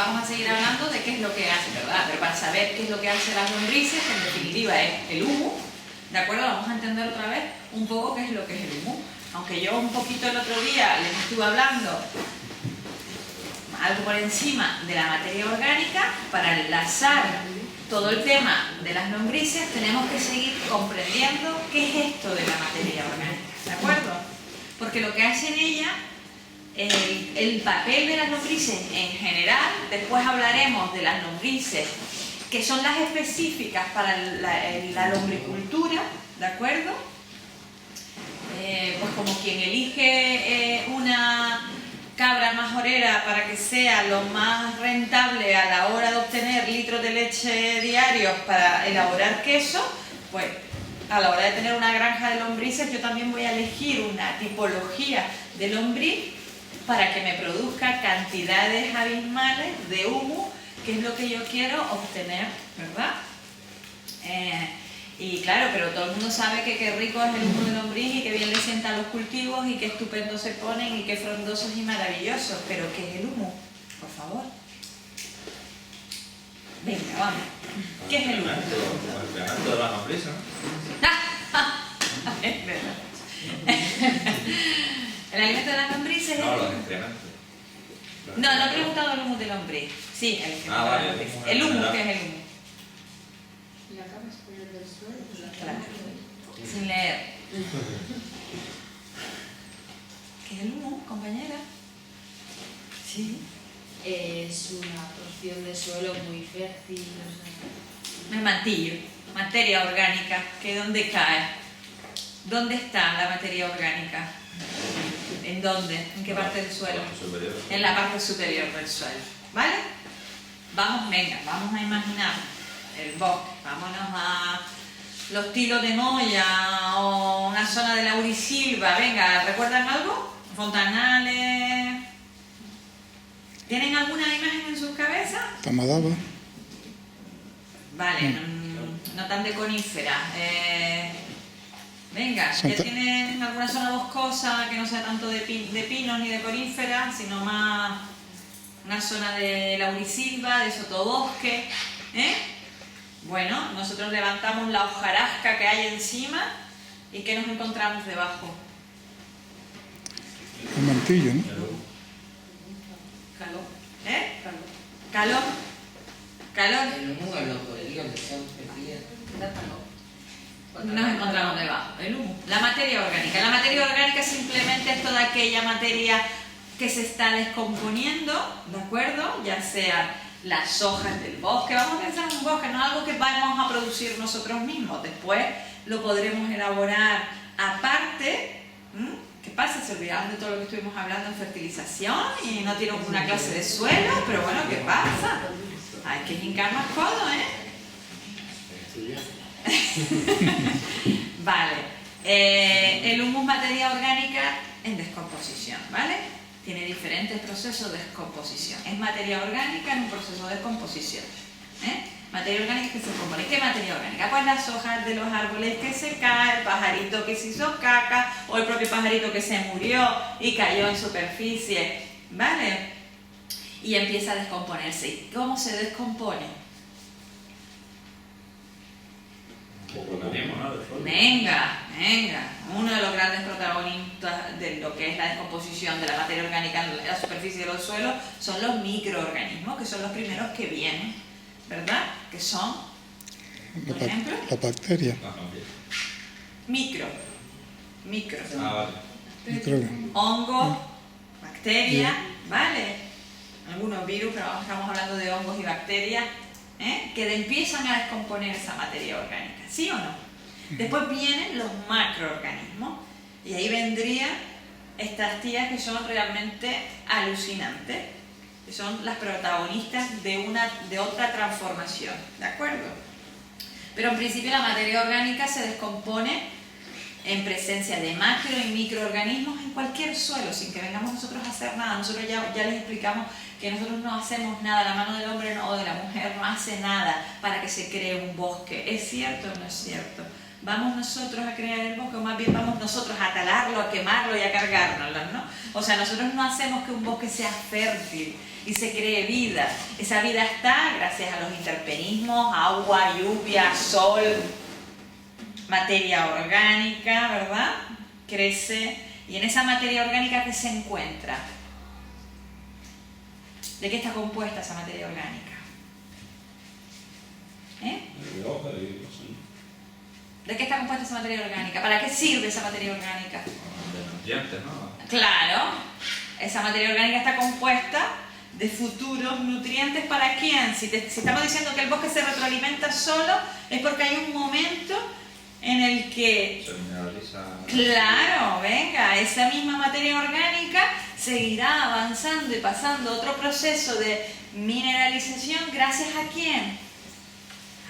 vamos a seguir hablando de qué es lo que hace, ¿verdad? Pero para saber qué es lo que hacen las lombrices, que en definitiva es el humo, ¿de acuerdo? Vamos a entender otra vez un poco qué es lo que es el humo. Aunque yo un poquito el otro día les estuve hablando algo por encima de la materia orgánica, para enlazar todo el tema de las lombrices tenemos que seguir comprendiendo qué es esto de la materia orgánica, ¿de acuerdo? Porque lo que hace en ella, el papel de las lombrices en general, después hablaremos de las lombrices que son las específicas para la lombricultura, ¿de acuerdo? Pues como quien elige una cabra majorera para que sea lo más rentable a la hora de obtener litros de leche diarios para elaborar queso, pues a la hora de tener una granja de lombrices yo también voy a elegir una tipología de lombriz para que me produzca cantidades abismales de humo, que es lo que yo quiero obtener, ¿verdad? Y claro, pero todo el mundo sabe que qué rico es el humo de lombriz y que bien le sientan los cultivos y qué estupendos se ponen y qué frondosos y maravillosos. Pero ¿qué es el humo? Por favor. Venga, vamos. ¿Qué es el humo? El excremento de la lombriz, ¿no? Es verdad. ¿El alimento de las lombrices? No, los excrementos. No he preguntado el humo de lombriz. Sí, el excremento de la lombriz. El humo, ¿qué es el humo? La cama superior del suelo. Claro. Sin leer. ¿Qué es el humo, compañera? Sí. Es una porción de suelo muy fértil. El mantillo, materia orgánica, que ¿dónde cae? ¿Dónde está la materia orgánica? ¿En dónde? ¿En qué parte del suelo? En la parte superior del suelo, ¿vale? Venga, vamos a imaginar el bosque, vámonos a los tilos de Moya o una zona de laurisilva, venga, ¿recuerdan algo? Fontanales. ¿Tienen alguna imagen en sus cabezas? Tamadaba. Vale, no tan de conífera. Venga, ¿ya tienen alguna zona boscosa que no sea tanto de pinos ni de coníferas, sino más una zona de laurisilva, de sotobosque? Bueno, nosotros levantamos la hojarasca que hay encima y ¿qué nos encontramos debajo? El mantillo, ¿no? Calor. Calor. Calor. El humo es lo podrido que se perdía. Nos encontramos debajo, el humo. La materia orgánica. La materia orgánica simplemente es toda aquella materia que se está descomponiendo, ¿de acuerdo? Ya sea las hojas del bosque, vamos a pensar en un bosque, no algo que vamos a producir nosotros mismos. Después lo podremos elaborar aparte. ¿Qué pasa? Se olvidaron de todo lo que estuvimos hablando en fertilización y no tienen una clase de suelo, pero bueno, ¿qué pasa? Hay que hincar más codo, Vale. El humo es materia orgánica en descomposición, ¿vale? Tiene diferentes procesos de descomposición. Es materia orgánica en un proceso de descomposición. Materia orgánica que se compone. ¿Qué materia orgánica? Pues las hojas de los árboles que se caen, el pajarito que se hizo caca o el propio pajarito que se murió y cayó en superficie, ¿vale? Y empieza a descomponerse. ¿Y cómo se descompone? Venga. Uno de los grandes protagonistas de lo que es la descomposición de la materia orgánica en la superficie de los suelos son los microorganismos, que son los primeros que vienen, ¿verdad? Que son, por ejemplo, la bacteria. micro. Microbios. Hongo, bacterias, ¿vale? Algunos virus, pero estamos hablando de hongos y bacterias, que empiezan a descomponer esa materia orgánica, ¿sí o no? Después vienen los macroorganismos y ahí vendrían estas tías que son realmente alucinantes, que son las protagonistas de otra transformación, ¿de acuerdo? Pero en principio la materia orgánica se descompone en presencia de macro y microorganismos en cualquier suelo, sin que vengamos nosotros a hacer nada. Nosotros ya les explicamos que nosotros no hacemos nada, la mano del hombre o de la mujer no hace nada para que se cree un bosque. ¿Es cierto o no es cierto? vamos nosotros a crear el bosque, o más bien vamos nosotros a talarlo, a quemarlo y a cargárnoslo, ¿no? O sea, nosotros no hacemos que un bosque sea fértil y se cree vida. Esa vida está gracias a los interpenismos, agua, lluvia, sol, materia orgánica, ¿verdad? Crece, y en esa materia orgánica que se encuentra. ¿De qué está compuesta esa materia orgánica? De hoja, de ¿De qué está compuesta esa materia orgánica? ¿Para qué sirve esa materia orgánica? de nutrientes, ¿no? Claro, esa materia orgánica está compuesta de futuros nutrientes. ¿Para quién? Si estamos diciendo que el bosque se retroalimenta solo, es porque hay un momento en el que, Se mineraliza. claro, venga, esa misma materia orgánica seguirá avanzando y pasando otro proceso de mineralización. ¿Gracias a quién?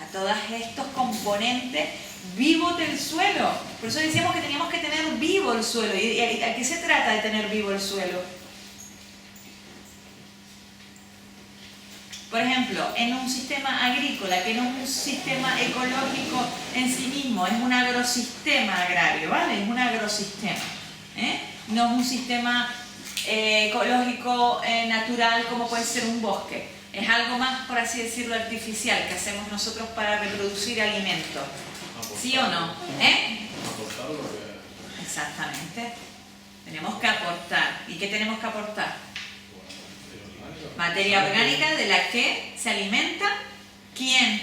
A todos estos componentes vivos del suelo. Por eso decíamos que teníamos que tener vivo el suelo. ¿Y a qué se trata de tener vivo el suelo? Por ejemplo, en un sistema agrícola, que no es un sistema ecológico en sí mismo, es un agrosistema agrario, ¿vale? Es un agrosistema, ¿eh? No es un sistema ecológico natural como puede ser un bosque. Es algo más, por así decirlo, artificial que hacemos nosotros para reproducir alimentos. ¿Sí o no? Aportar lo que... Exactamente. Tenemos que aportar. ¿Y qué tenemos que aportar? Materia orgánica de la que se alimenta ¿quién?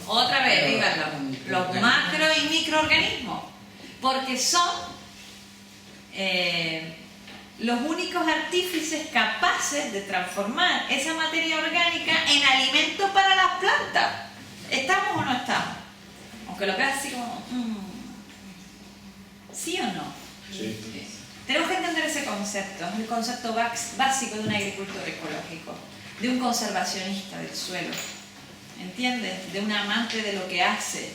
Otra vez, díganlo. Los macro y microorganismos. Porque son los únicos artífices capaces de transformar esa materia orgánica en alimento para las plantas. ¿Estamos o no estamos? Aunque lo veas así como... ¿sí o no? Sí. Tenemos que entender ese concepto, el concepto básico de un agricultor ecológico, de un conservacionista del suelo, ¿entiendes? De un amante de lo que hace.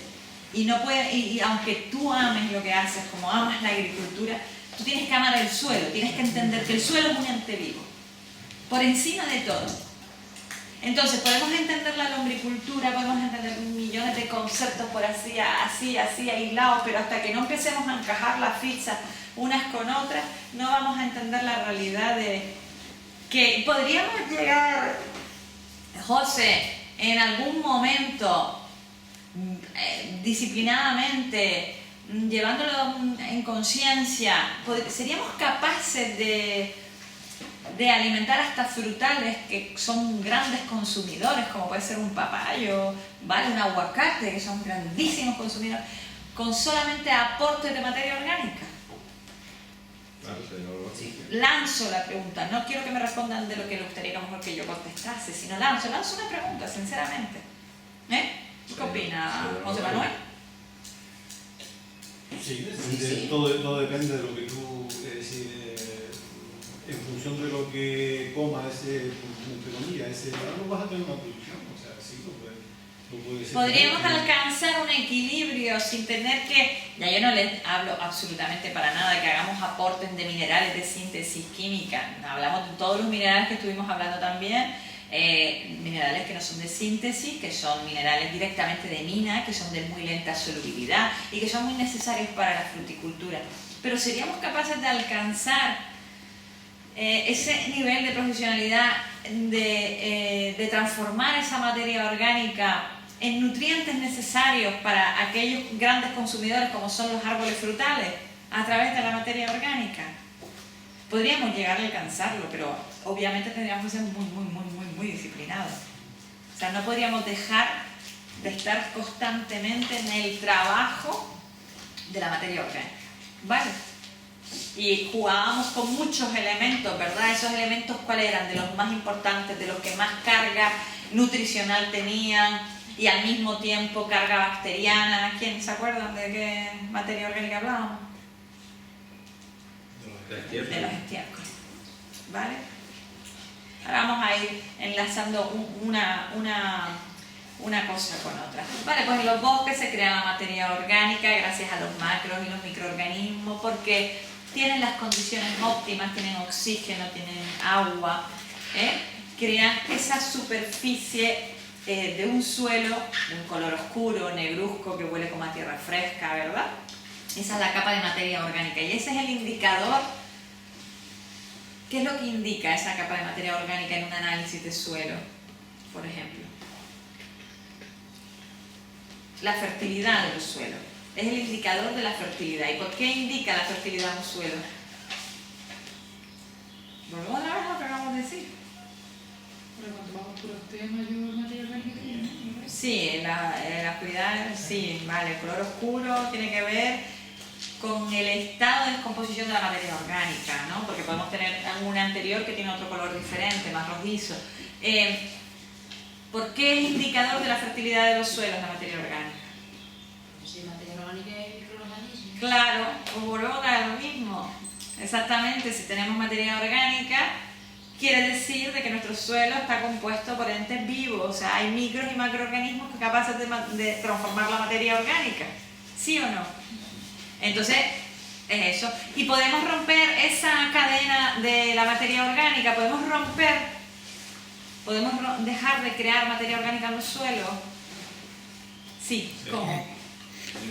Y no puede, y aunque tú ames lo que haces, como amas la agricultura, tú tienes que amar el suelo, tienes que entender que el suelo es un ente vivo, por encima de todo. Entonces, podemos entender la lombricultura, podemos entender millones de conceptos por así, aislados, pero hasta que no empecemos a encajar las fichas unas con otras, no vamos a entender la realidad de que podríamos llegar, José, en algún momento, disciplinadamente, llevándolo en conciencia, seríamos capaces de alimentar hasta frutales que son grandes consumidores, como puede ser un papayo, ¿vale? Un aguacate, que son grandísimos consumidores, con solamente aportes de materia orgánica. Claro, Sí. Lanzo la pregunta, no quiero que me respondan de lo que les gustaría que a lo mejor que yo contestase, sino lanzo una pregunta, sinceramente. ¿Qué opina José Manuel? Sí, Sí. todo depende de lo que tú en función de lo que comas, entre comillas, algo vas a tener una producción, o sea, sí, lo puede ser. Podríamos alcanzar un equilibrio sin tener que, ya yo no les hablo absolutamente para nada de que hagamos aportes de minerales de síntesis química, hablamos de todos los minerales que estuvimos hablando también, minerales que no son de síntesis, que son minerales directamente de mina, que son de muy lenta solubilidad y que son muy necesarios para la fruticultura. Pero seríamos capaces de alcanzar ese nivel de profesionalidad de transformar esa materia orgánica en nutrientes necesarios para aquellos grandes consumidores como son los árboles frutales a través de la materia orgánica. Podríamos llegar a alcanzarlo, pero obviamente tendríamos que ser muy disciplinados. O sea, no podríamos dejar de estar constantemente en el trabajo de la materia orgánica, ¿vale? Y jugábamos con muchos elementos, ¿verdad? Esos elementos, ¿cuáles eran? De los más importantes, de los que más carga nutricional tenían y al mismo tiempo carga bacteriana. ¿Quién se acuerdan de qué materia orgánica hablábamos? De los estiércoles, ¿vale? Ahora vamos a ir enlazando una cosa con otra. Vale, pues en los bosques se crea la materia orgánica gracias a los macros y los microorganismos porque tienen las condiciones óptimas, tienen oxígeno, tienen agua, crean esa superficie de un suelo de un color oscuro, negruzco, que huele como a tierra fresca, ¿verdad? Esa es la capa de materia orgánica y ese es el indicador. ¿Qué es lo que indica esa capa de materia orgánica en un análisis de suelo, por ejemplo? La fertilidad de los suelos. Es el indicador de la fertilidad. ¿Y por qué indica la fertilidad de un suelo? Volvemos otra vez a lo que acabamos de decir. Pero cuanto más oscuro esté, mayor materia orgánica tiene, ¿no? Sí, la oscuridad, sí, vale. El color oscuro tiene que ver con el estado de descomposición de la materia orgánica, ¿no? Porque podemos tener una anterior que tiene otro color diferente, más rojizo. ¿Por qué es indicador de la fertilidad de los suelos la materia orgánica? Si materia orgánica y microorganismos. Claro, pues volvemos a lo mismo. Exactamente, si tenemos materia orgánica, quiere decir de que nuestro suelo está compuesto por entes vivos, o sea, hay micros y macroorganismos capaces de transformar la materia orgánica, ¿sí o no? Entonces, es eso. Y podemos romper esa cadena de la materia orgánica, podemos dejar de crear materia orgánica en los suelos. Sí, ¿cómo?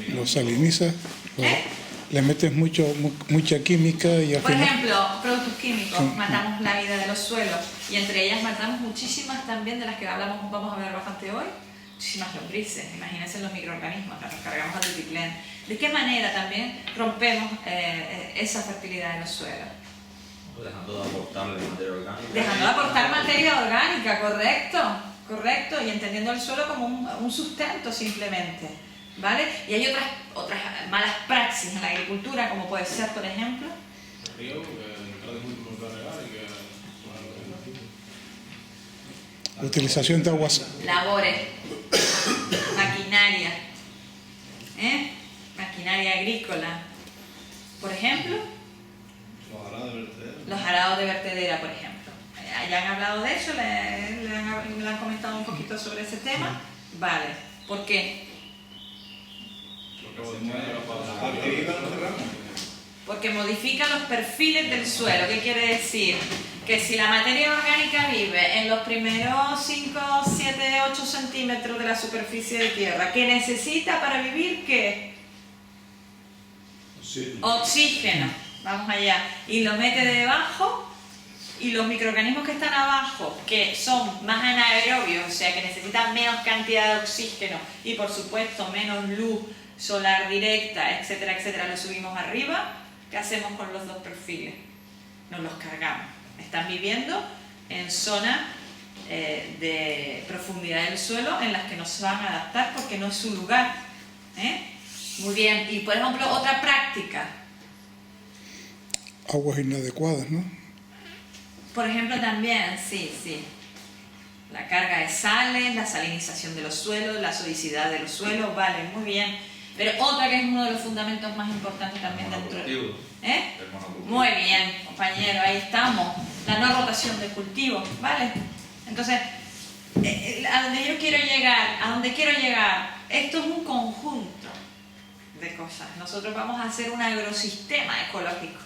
Lo salinizas, ¿Eh? le metes mucha química y al Por final... ejemplo, productos químicos, matamos la vida de los suelos y entre ellas matamos muchísimas también de las que vamos a hablar bastante hoy, muchísimas lombrices, imagínense los microorganismos, nos cargamos al altiplén. ¿De qué manera también rompemos esa fertilidad de los suelos? Dejando de aportarle materia orgánica. Dejando de aportar materia orgánica, correcto, y entendiendo el suelo como un sustento simplemente, ¿vale? Y hay otras malas praxis en la agricultura, como puede ser, por ejemplo, Río, que cada muy por regar y que... Utilización de aguas. labores, maquinaria, maquinaria agrícola, por ejemplo, Los arados de vertedero. los arados de vertedera, por ejemplo. ¿Ya han hablado de eso? ¿Le han comentado un poquito sobre ese tema? Vale, ¿por qué? Porque se mueve para actividad no cerramos. Porque modifica los perfiles del suelo. ¿Qué quiere decir? Que si la materia orgánica vive en los primeros 5, 7, 8 centímetros de la superficie de tierra, ¿qué necesita para vivir? ¿Qué? Sí. Oxígeno. Vamos allá. Y lo mete debajo y los microorganismos que están abajo, que son más anaerobios, o sea que necesitan menos cantidad de oxígeno y por supuesto menos luz solar directa, etcétera, etcétera, lo subimos arriba. ¿Qué hacemos con los dos perfiles? Nos los cargamos. Están viviendo en zonas de profundidad del suelo en las que no se van a adaptar porque no es su lugar. Muy bien. Y por ejemplo, otra práctica. Aguas inadecuadas, ¿no? Por ejemplo, también, sí. La carga de sales, la salinización de los suelos, la sodicidad de los suelos, vale, muy bien. Pero otra que es uno de los fundamentos más importantes también dentro de... El monocultivo. Muy bien, compañero, ahí estamos. La no rotación de cultivos, ¿vale? Entonces, a donde quiero llegar, esto es un conjunto de cosas. Nosotros vamos a hacer un agrosistema ecológico.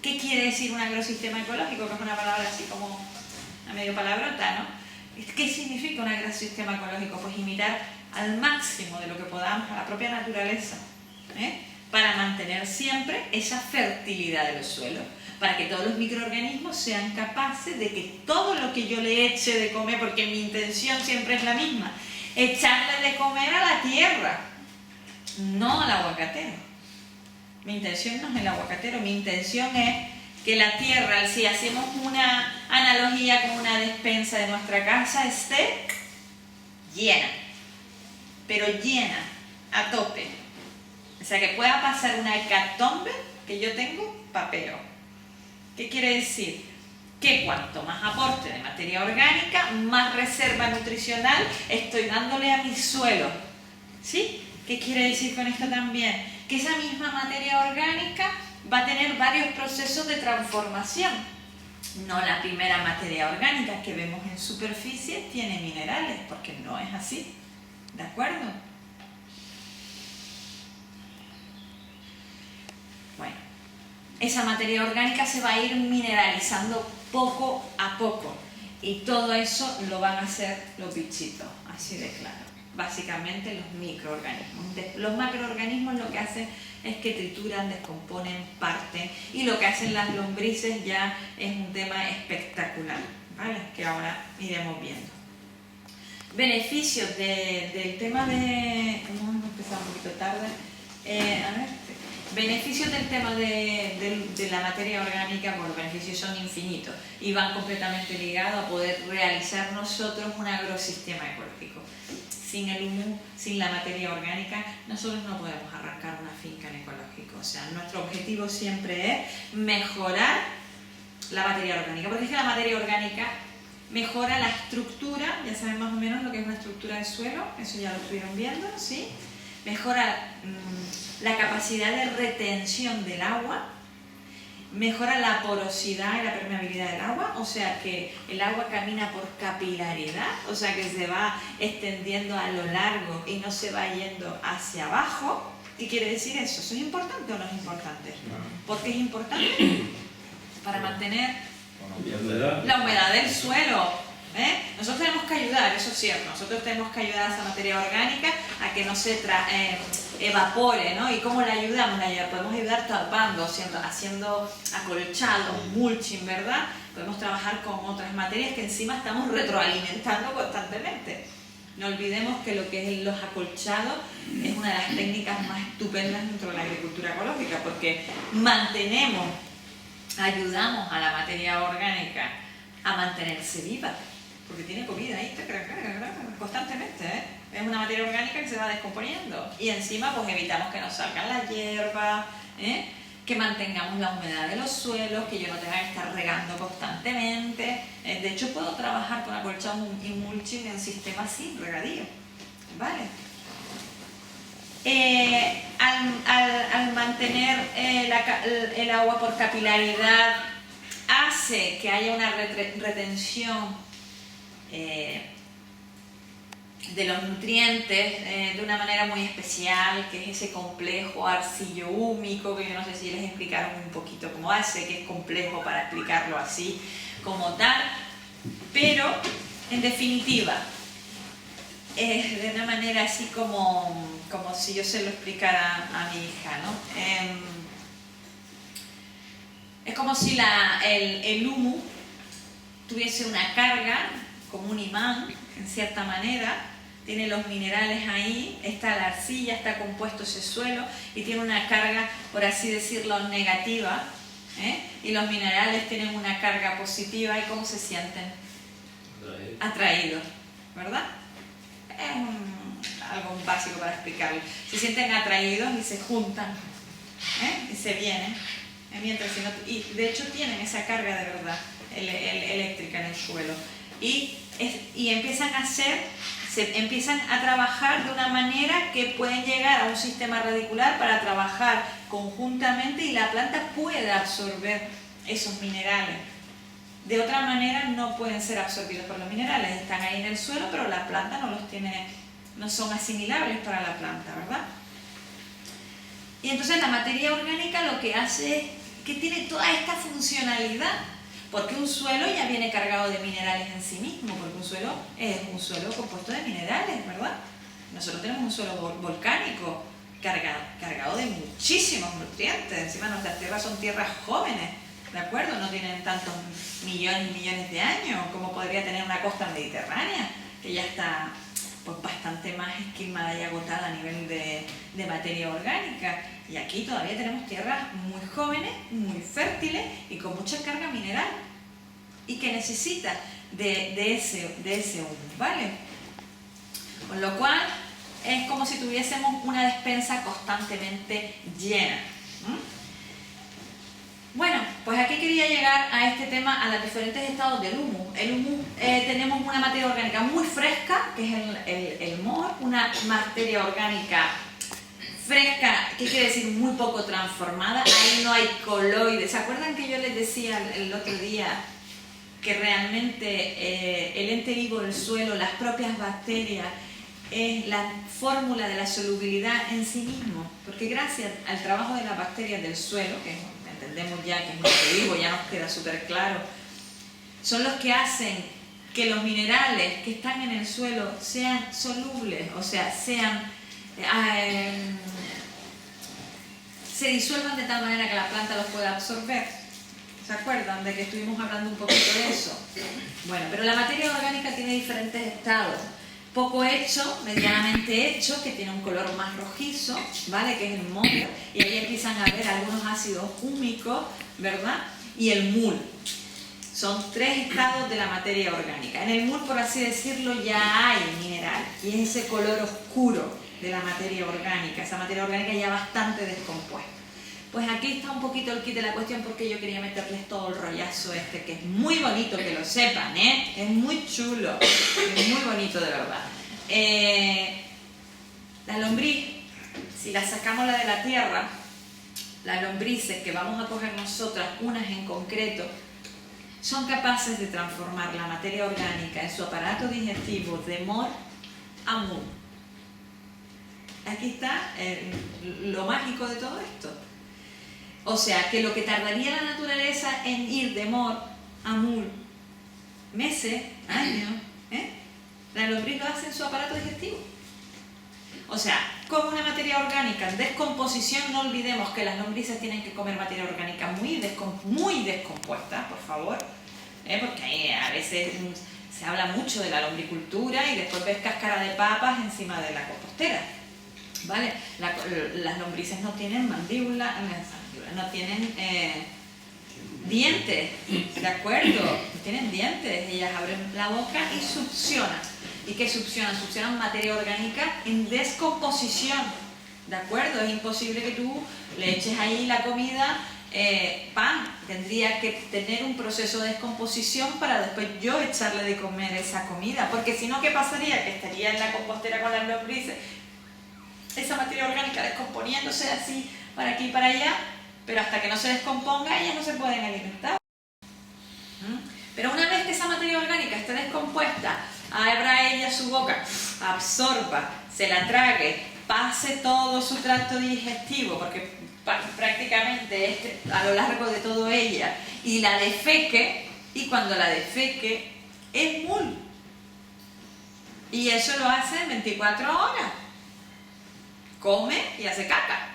¿Qué quiere decir un agrosistema ecológico? Que es una palabra así como a medio palabrota, ¿no? ¿Qué significa un agrosistema ecológico? Pues imitar al máximo de lo que podamos a la propia naturaleza, para mantener siempre esa fertilidad de los suelos, para que todos los microorganismos sean capaces de que todo lo que yo le eche de comer, porque mi intención siempre es la misma, echarle de comer a la tierra, no al aguacatero. Mi intención no es el aguacatero, mi intención es que la tierra, si hacemos una analogía con una despensa de nuestra casa, esté llena, pero llena, a tope. O sea, que pueda pasar una hecatombe que yo tengo papero. ¿Qué quiere decir? Que cuanto más aporte de materia orgánica, más reserva nutricional estoy dándole a mi suelo. ¿Sí? ¿Qué quiere decir con esto también? Que esa misma materia orgánica va a tener varios procesos de transformación. No la primera materia orgánica que vemos en superficie tiene minerales, porque no es así. ¿De acuerdo? Bueno, esa materia orgánica se va a ir mineralizando poco a poco. Y todo eso lo van a hacer los bichitos, así de claro. Básicamente los microorganismos. Los macroorganismos lo que hacen es que trituran, descomponen, parten, y lo que hacen las lombrices ya es un tema espectacular, ¿vale? Que ahora iremos viendo. Beneficios del tema de... Hemos empezado un poquito tarde. Beneficios del tema de la materia orgánica, pues los beneficios son infinitos y van completamente ligados a poder realizar nosotros un agrosistema ecológico. Sin el humus, sin la materia orgánica, nosotros no podemos arrancar una finca en ecológico. O sea, nuestro objetivo siempre es mejorar la materia orgánica, porque es que la materia orgánica mejora la estructura, ya saben más o menos lo que es una estructura de suelo, eso ya lo estuvieron viendo, ¿sí? Mejora la capacidad de retención del agua, mejora la porosidad y la permeabilidad del agua, o sea que el agua camina por capilaridad, o sea que se va extendiendo a lo largo y no se va yendo hacia abajo. ¿Qué quiere decir eso? ¿Eso es importante o no es importante? ¿Por qué es importante? Para mantener la humedad del suelo. Nosotros tenemos que ayudar, eso es cierto, nosotros tenemos que ayudar a esa materia orgánica a que no se evapore, ¿no? ¿Y cómo la ayudamos? Podemos ayudar tapando, haciendo acolchados, mulching, ¿verdad? Podemos trabajar con otras materias que encima estamos retroalimentando constantemente. No olvidemos que lo que es los acolchados es una de las técnicas más estupendas dentro de la agricultura ecológica, porque ayudamos a la materia orgánica a mantenerse viva, porque tiene comida ahí constantemente, ¿eh? Es una materia orgánica que se va descomponiendo y encima pues evitamos que nos salgan las hierbas, que mantengamos la humedad de los suelos, que yo no tenga que estar regando constantemente. De hecho puedo trabajar con acolchado y mulching en sistemas sin regadío, ¿vale? Al mantener el agua por capilaridad, hace que haya una retención de los nutrientes de una manera muy especial, que es ese complejo arcillo-húmico, que yo no sé si les explicaron un poquito cómo hace, que es complejo para explicarlo así como tal, pero en definitiva de una manera así como si yo se lo explicara a mi hija, ¿no? Es como si el humus tuviese una carga, como un imán, en cierta manera, tiene los minerales ahí, está la arcilla, está compuesto ese suelo y tiene una carga, por así decirlo, negativa, y los minerales tienen una carga positiva. ¿Y cómo se sienten? Atraídos, ¿verdad? Es algo básico para explicarlo. Se sienten atraídos y se juntan, y se vienen. Y de hecho tienen esa carga de verdad eléctrica en el suelo y empiezan a trabajar de una manera que pueden llegar a un sistema radicular para trabajar conjuntamente y la planta puede absorber esos minerales. De otra manera no pueden ser absorbidos por los minerales, están ahí en el suelo, pero la planta no son asimilables para la planta, ¿verdad? Y entonces la materia orgánica lo que hace es que tiene toda esta funcionalidad, porque un suelo ya viene cargado de minerales en sí mismo, porque un suelo es un suelo compuesto de minerales, ¿verdad? Nosotros tenemos un suelo volcánico cargado de muchísimos nutrientes. Encima nuestras tierras son tierras jóvenes, ¿de acuerdo? No tienen tantos millones y millones de años como podría tener una costa mediterránea, que ya está pues bastante más esquilmada y agotada a nivel de materia orgánica. Y aquí todavía tenemos tierras muy jóvenes, muy fértiles y con mucha carga mineral y que necesita de ese humus, ¿vale? Con lo cual es como si tuviésemos una despensa constantemente llena. Bueno, pues aquí quería llegar a este tema, a los diferentes estados del humus. El humus, tenemos una materia orgánica muy fresca, que es el moho, una materia orgánica fresca, ¿qué quiere decir? Muy poco transformada, ahí no hay coloides. ¿Se acuerdan que yo les decía el otro día que realmente el ente vivo del suelo, las propias bacterias, es la fórmula de la solubilidad en sí mismo? Porque gracias al trabajo de las bacterias del suelo, que entendemos ya que es un ente vivo, ya nos queda súper claro, son los que hacen que los minerales que están en el suelo sean solubles, o sea, se disuelvan de tal manera que la planta los pueda absorber. ¿Se acuerdan de que estuvimos hablando un poquito de eso? Bueno, pero la materia orgánica tiene diferentes estados. Poco hecho, medianamente hecho, que tiene un color más rojizo, ¿vale? Que es el moho, y ahí empiezan a haber algunos ácidos húmicos, ¿verdad? Y el mul. Son 3 estados de la materia orgánica. En el mul, por así decirlo, ya hay mineral, y es ese color oscuro de la materia orgánica, esa materia orgánica ya bastante descompuesta. Pues aquí está un poquito el kit de la cuestión, porque yo quería meterles todo el rollazo este, que es muy bonito que lo sepan, ¿eh? Es muy chulo, es muy bonito de verdad. La lombriz, si la sacamos la de la tierra, las lombrices que vamos a coger nosotras, unas en concreto, son capaces de transformar la materia orgánica en su aparato digestivo de mor a mul. Aquí está lo mágico de todo esto. O sea, que lo que tardaría la naturaleza en ir de mor a mul meses, años, la lombriz lo hace en su aparato digestivo. O sea, como una materia orgánica en descomposición, no olvidemos que las lombrices tienen que comer materia orgánica muy descompuesta, por favor, porque a veces se habla mucho de la lombricultura y después ves cáscara de papas encima de la compostera, ¿vale? Las lombrices no tienen mandíbula, no tienen dientes, ¿de acuerdo? No tienen dientes, ellas abren la boca y succionan. ¿Y qué succionan? Succionan materia orgánica en descomposición, ¿de acuerdo? Es imposible que tú le eches ahí la comida, pan. Tendría que tener un proceso de descomposición para después yo echarle de comer esa comida, porque si no, ¿qué pasaría? Que estaría en la compostera con las lombrices, esa materia orgánica descomponiéndose así para aquí y para allá, pero hasta que no se descomponga ellas no se pueden alimentar. Pero una vez que esa materia orgánica esté descompuesta, abra ella su boca, absorba, se la trague, pase todo su tracto digestivo, porque prácticamente a lo largo de todo ella, y la defeque, y cuando la defeque es mul. Y eso lo hace en 24 horas. Come y hace caca.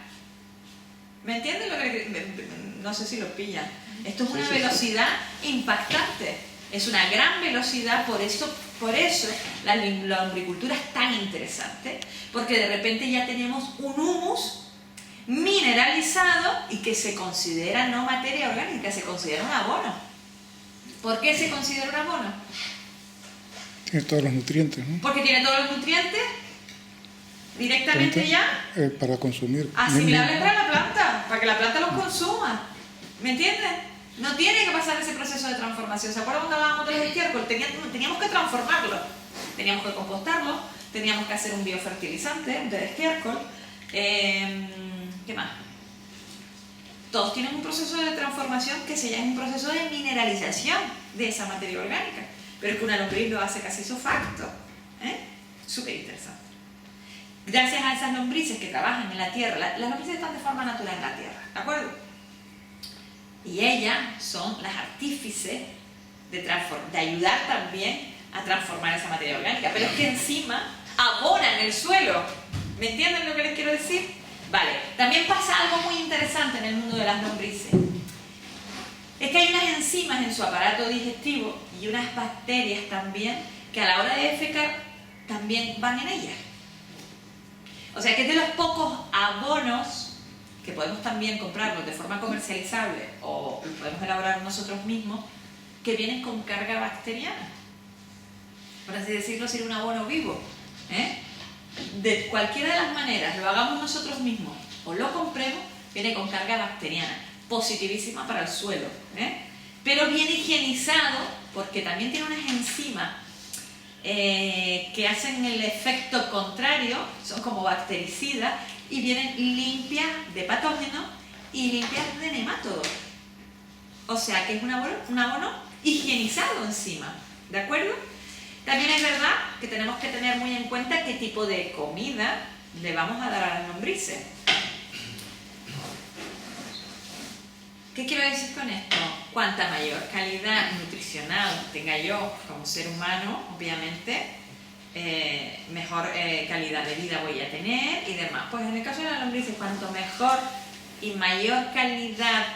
¿Me entienden lo que no sé si lo pillan? Esto es una velocidad impactante. Es una gran velocidad, por eso la lombricultura es tan interesante, porque de repente ya tenemos un humus mineralizado y que se considera no materia orgánica, se considera un abono. ¿Por qué se considera un abono? Tiene todos los nutrientes, ¿no? Porque tiene todos los nutrientes directamente ya para consumir. asimilables para la planta, para que la planta los consuma. ¿Me entienden? No tiene que pasar ese proceso de transformación. ¿Se acuerdan cuando hablábamos de los estiércoles? Teníamos que transformarlo. Teníamos que compostarlo, teníamos que hacer un biofertilizante de estiércol. ¿Qué más? Todos tienen un proceso de transformación que se llama un proceso de mineralización de esa materia orgánica. Pero es que una lombriz lo hace casi ipso facto. Súper interesante. Gracias a esas lombrices que trabajan en la tierra, las lombrices están de forma natural en la tierra, ¿de acuerdo? Y ellas son las artífices de ayudar también a transformar esa materia orgánica. Pero es que encima abonan el suelo. ¿Me entienden lo que les quiero decir? Vale, también pasa algo muy interesante en el mundo de las lombrices. Es que hay unas enzimas en su aparato digestivo y unas bacterias también que a la hora de defecar también van en ellas. O sea que es de los pocos abonos que podemos también comprarlos de forma comercializable o los podemos elaborar nosotros mismos, que vienen con carga bacteriana. Por así decirlo, sería un abono vivo. De cualquiera de las maneras, lo hagamos nosotros mismos o lo compremos, viene con carga bacteriana, positivísima para el suelo. Pero bien higienizado, porque también tiene unas enzimas que hacen el efecto contrario, son como bactericidas, y vienen limpias de patógenos y limpias de nemátodos. O sea que es un abono higienizado encima, ¿de acuerdo? También es verdad que tenemos que tener muy en cuenta qué tipo de comida le vamos a dar a las lombrices. ¿Qué quiero decir con esto? cuanta mayor calidad nutricional tenga yo como ser humano, obviamente, mejor calidad de vida voy a tener y demás. Pues en el caso de las lombrices, cuanto mejor y mayor calidad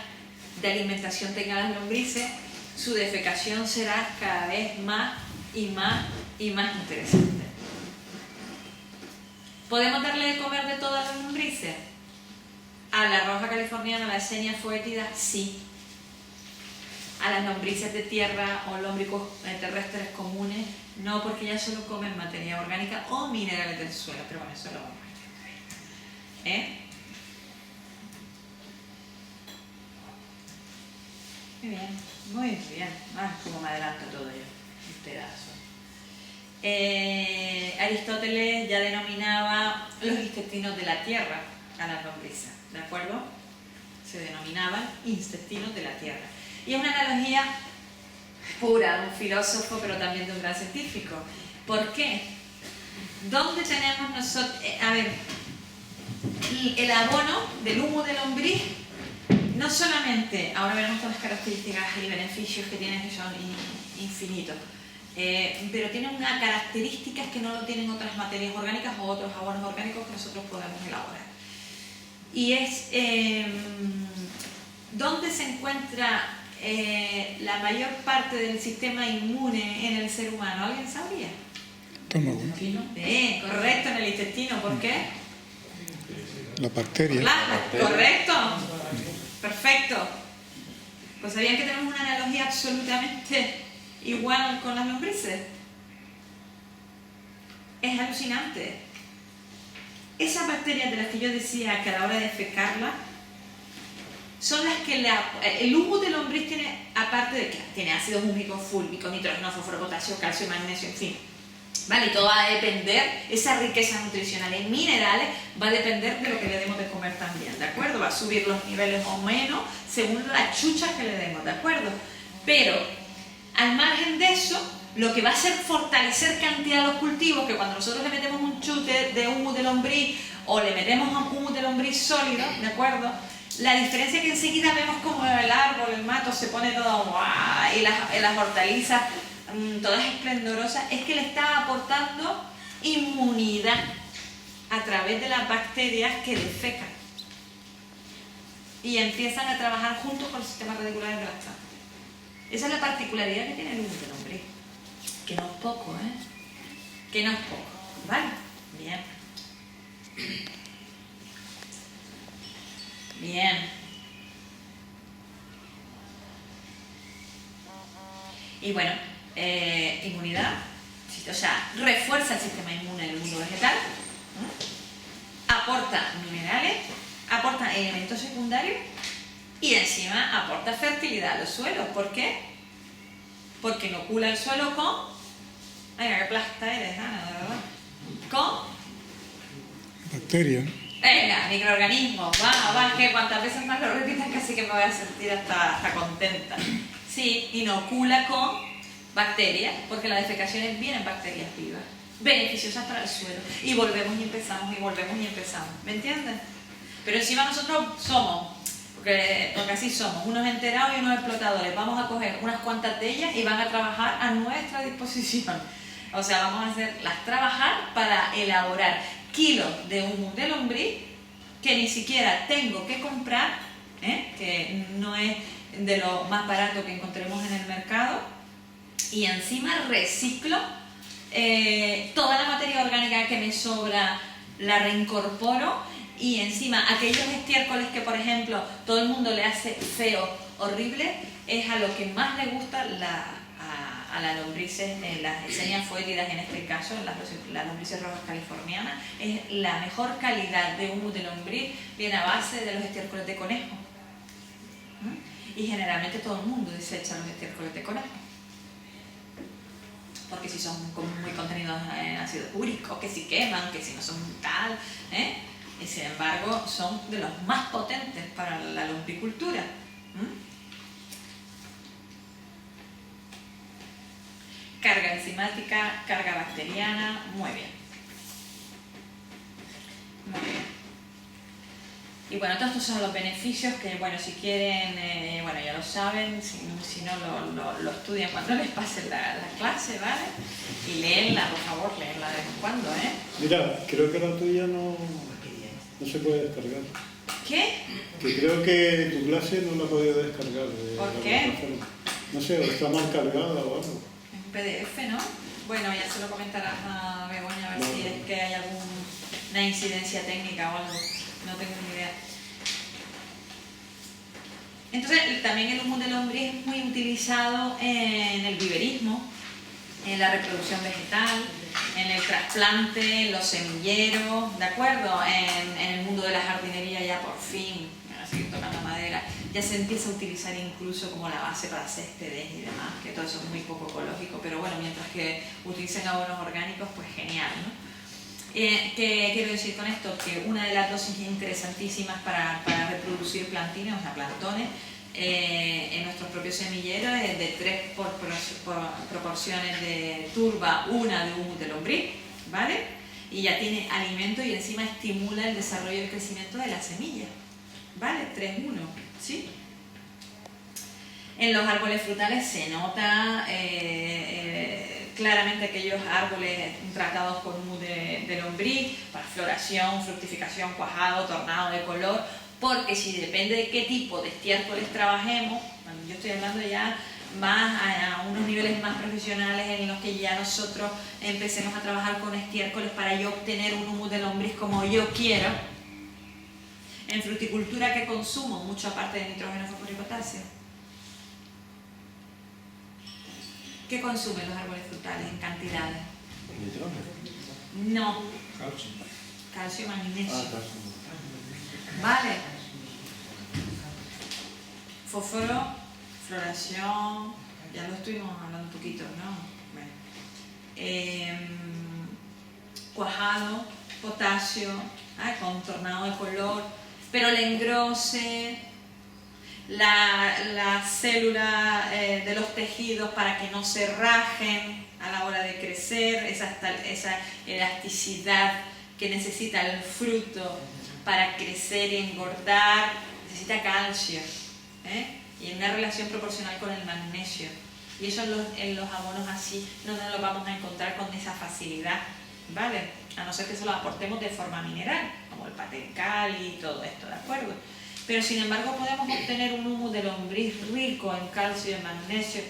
de alimentación tengan las lombrices, su defecación será cada vez más y más y más interesante. ¿Podemos darle de comer de todas las lombrices? A la roja californiana, a la Escherichia foetida, sí. A las lombrices de tierra o lómbricos terrestres comunes, no, porque ellas solo comen materia orgánica o minerales del suelo, pero bueno, eso lo vamos a ver. Muy bien, muy bien. Como me adelanto todo yo, un pedazo. Aristóteles ya denominaba los intestinos de la tierra a las lombrices, ¿de acuerdo? Se denominaban intestinos de la tierra. Y es una analogía pura de un filósofo, pero también de un gran científico. ¿Por qué? ¿Dónde tenemos nosotros? A ver, el abono del humo de lombriz, no solamente, ahora veremos todas las características y beneficios que tienen, que son infinitos, pero tiene una característica que no lo tienen otras materias orgánicas o otros abonos orgánicos que nosotros podemos elaborar. Y es dónde se encuentra la mayor parte del sistema inmune en el ser humano. ¿Alguien sabría? Estómago. Correcto, en el intestino. ¿Por qué? La bacteria. Correcto. Perfecto. Pues sabían que tenemos una analogía absolutamente igual con las lombrices. Es alucinante. Esas bacterias de las que yo decía que a la hora de defecarla son las que el humo de lombriz tiene, aparte de que tiene ácidos húmicos, fúlmicos, nitrógeno, fósforo, potasio, calcio, magnesio, en fin. ¿Vale? Y todo va a depender, esa riqueza nutricional en minerales va a depender de lo que le demos de comer también, ¿de acuerdo? Va a subir los niveles o menos según las chuchas que le demos, ¿de acuerdo? Pero, al margen de eso, lo que va a hacer fortalecer cantidad de los cultivos, que cuando nosotros le metemos un chute de humus de lombriz o le metemos un humus de lombriz sólido, ¿de acuerdo? La diferencia es que enseguida vemos como el árbol, el mato se pone todo ¡guau! Y las hortalizas todas esplendorosas, es que le está aportando inmunidad a través de las bacterias que defecan y empiezan a trabajar juntos con el sistema radicular de las plantas. Esa es la particularidad que tiene el humus de lombriz, que no es poco, que no es poco, ¿vale? Bien. Bien. Y bueno, inmunidad, o sea, refuerza el sistema inmune del mundo vegetal, aporta minerales, aporta elementos secundarios y encima aporta fertilidad a los suelos. ¿Por qué? Porque inocula el suelo con... Venga, qué plasta eres, Ana, de verdad. Con... Bacterias. Venga, microorganismos, va, que cuantas veces más lo repitas casi que me voy a sentir hasta contenta. Sí, inocula con bacterias, porque la defecación es bien en bacterias vivas, beneficiosas para el suelo. Y volvemos y empezamos, y volvemos y empezamos. ¿Me entiendes? Pero encima nosotros somos, porque así somos, unos enterados y unos explotadores. Vamos a coger unas cuantas de ellas y van a trabajar a nuestra disposición. O sea, vamos a hacerlas trabajar para elaborar kilos de humus de lombriz que ni siquiera tengo que comprar, que no es de lo más barato que encontremos en el mercado, y encima reciclo toda la materia orgánica que me sobra, la reincorporo, y encima aquellos estiércoles que, por ejemplo, todo el mundo le hace feo, horrible, es a lo que más le gusta a las lombrices, las Escherichia foetidas en este caso, las lombrices rojas californianas. Es la mejor calidad de humus de lombriz, viene a base de los estiércoles de conejo. Y generalmente todo el mundo desecha los estiércoles de conejo, porque si son muy contenidos en ácido úrico, que si queman, que si no son tal, y sin embargo son de los más potentes para la lombricultura. Carga enzimática, carga bacteriana, muy bien. Muy bien. Y bueno, todos estos son los beneficios que, bueno, si quieren, bueno, ya lo saben, si no lo estudian cuando les pase la clase, ¿vale? Y léenla, por favor, léenla de vez en cuando, ¿eh? Mira, creo que la tuya no se puede descargar. ¿Qué? Que creo que tu clase no la he podido descargar. ¿Por la qué? plataforma. No sé, o está mal cargada o algo. Es un PDF, ¿no? Bueno, ya se lo comentarás a Begoña a ver No. si es que hay alguna incidencia técnica o algo. No tengo ni idea. Entonces, también el humus de lombriz es muy utilizado en el viverismo, en la reproducción vegetal, en el trasplante, en los semilleros, ¿de acuerdo? En el mundo de la jardinería ya por fin, a seguir tocando madera, ya se empieza a utilizar incluso como la base para céspedes y demás, que todo eso es muy poco ecológico, pero bueno, mientras que utilicen abonos orgánicos, pues genial, ¿no? ¿Qué quiero decir con esto? Que una de las dosis interesantísimas para reproducir plantines, o sea, plantones, en nuestros propios semilleros es de 3 proporciones de turba, una de humus de lombriz, ¿vale? Y ya tiene alimento y encima estimula el desarrollo y el crecimiento de la semilla, ¿vale? 3-1, ¿sí? En los árboles frutales se nota claramente aquellos árboles tratados con humus de lombriz para floración, fructificación, cuajado, tornado de color, porque si depende de qué tipo de estiércoles trabajemos, bueno, yo estoy hablando ya más a unos niveles más profesionales en los que ya nosotros empecemos a trabajar con estiércoles para yo obtener un humus de lombriz como yo quiero. En fruticultura, ¿qué consumo? Mucho aparte de nitrógeno, fósforo y potasio. ¿Qué consumen los árboles frutales en cantidades? ¿Nitrógeno? No, Calcio. calcio, magnesio. Calcio. Vale. Fósforo, floración, ya lo estuvimos hablando un poquito, ¿no? Bueno. Cuajado, potasio, con tornado de color, pero el engrose, la célula de los tejidos para que no se rajen a la hora de crecer, esa elasticidad que necesita el fruto para crecer y engordar, necesita calcio, y en una relación proporcional con el magnesio. Y eso en los abonos así no nos lo vamos a encontrar con esa facilidad, ¿vale? A no ser que se lo aportemos de forma mineral, como el patencal y todo esto, ¿de acuerdo? Pero sin embargo podemos obtener un humus de lombriz rico en calcio y en magnesio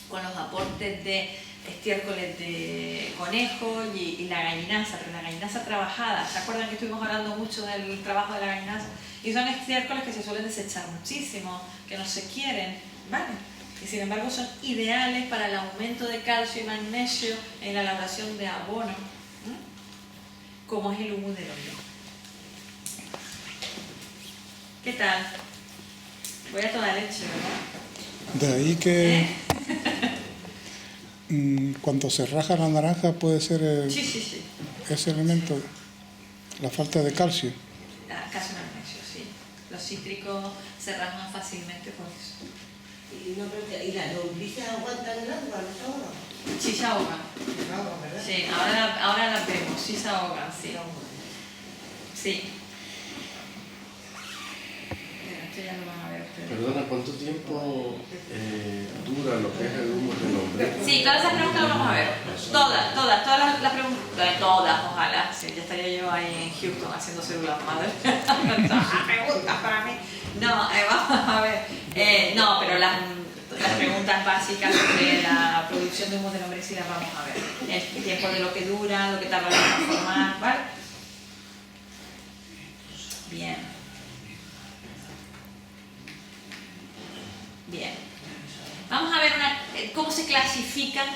con los aportes de estiércoles de conejo y la gallinaza, pero la gallinaza trabajada, ¿se acuerdan que estuvimos hablando mucho del trabajo de la gallinaza? Y son estiércoles que se suelen desechar muchísimo, que no se quieren, ¿vale? Y sin embargo son ideales para el aumento de calcio y magnesio en la elaboración de abono, como es el humus de lombriz. ¿Qué tal? Voy a toda leche, ¿verdad? De ahí que cuando se raja la naranja puede ser Sí. ese elemento, la falta de calcio. Calcio y magnesio, sí. Los cítricos se rajan fácilmente por eso. ¿Y las lombrices aguantan el agua, no se ahogan? Sí se ahogan. Se ahogan, ¿verdad? Sí, ahora las vemos, sí se ahogan, sí. Sí. Esto ya lo van a ver ustedes. Perdona, ¿cuánto tiempo dura lo que es el humus de lombriz? Sí, todas esas preguntas las vamos a ver. Todas las preguntas. Todas, ojalá. Sí, ya estaría yo ahí en Houston haciendo células madre. Preguntas para mí. No, vamos a ver. No, pero las preguntas básicas sobre la producción de humus de lombriz sí las vamos a ver. El tiempo de lo que dura, lo que tarda en formar, ¿vale? Bien. Vamos a ver cómo se clasifican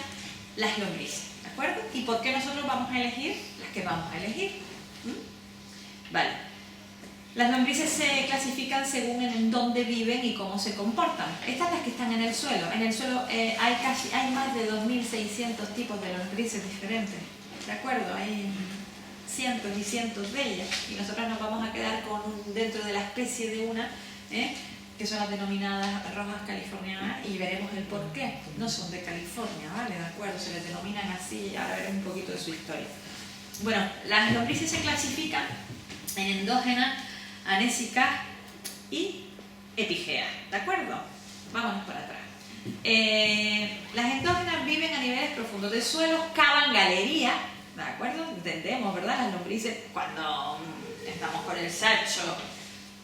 las lombrices, ¿de acuerdo? Y por qué nosotros vamos a elegir las que vamos a elegir. Vale. Las lombrices se clasifican según en dónde viven y cómo se comportan. Estas son las que están en el suelo. En el suelo hay más de 2.600 tipos de lombrices diferentes, ¿de acuerdo? Hay cientos y cientos de ellas y nosotros nos vamos a quedar dentro de la especie de una, que son las denominadas rojas californianas, y veremos el por qué. No son de California, ¿vale? ¿De acuerdo? Se les denominan así y ahora veremos un poquito de su historia. Bueno, las lombrices se clasifican en endógenas, anésicas y epigea, ¿de acuerdo? Vámonos para atrás. Las endógenas viven a niveles profundos del suelo, cavan galerías, ¿de acuerdo? Entendemos, ¿verdad? Las lombrices, cuando estamos con el sacho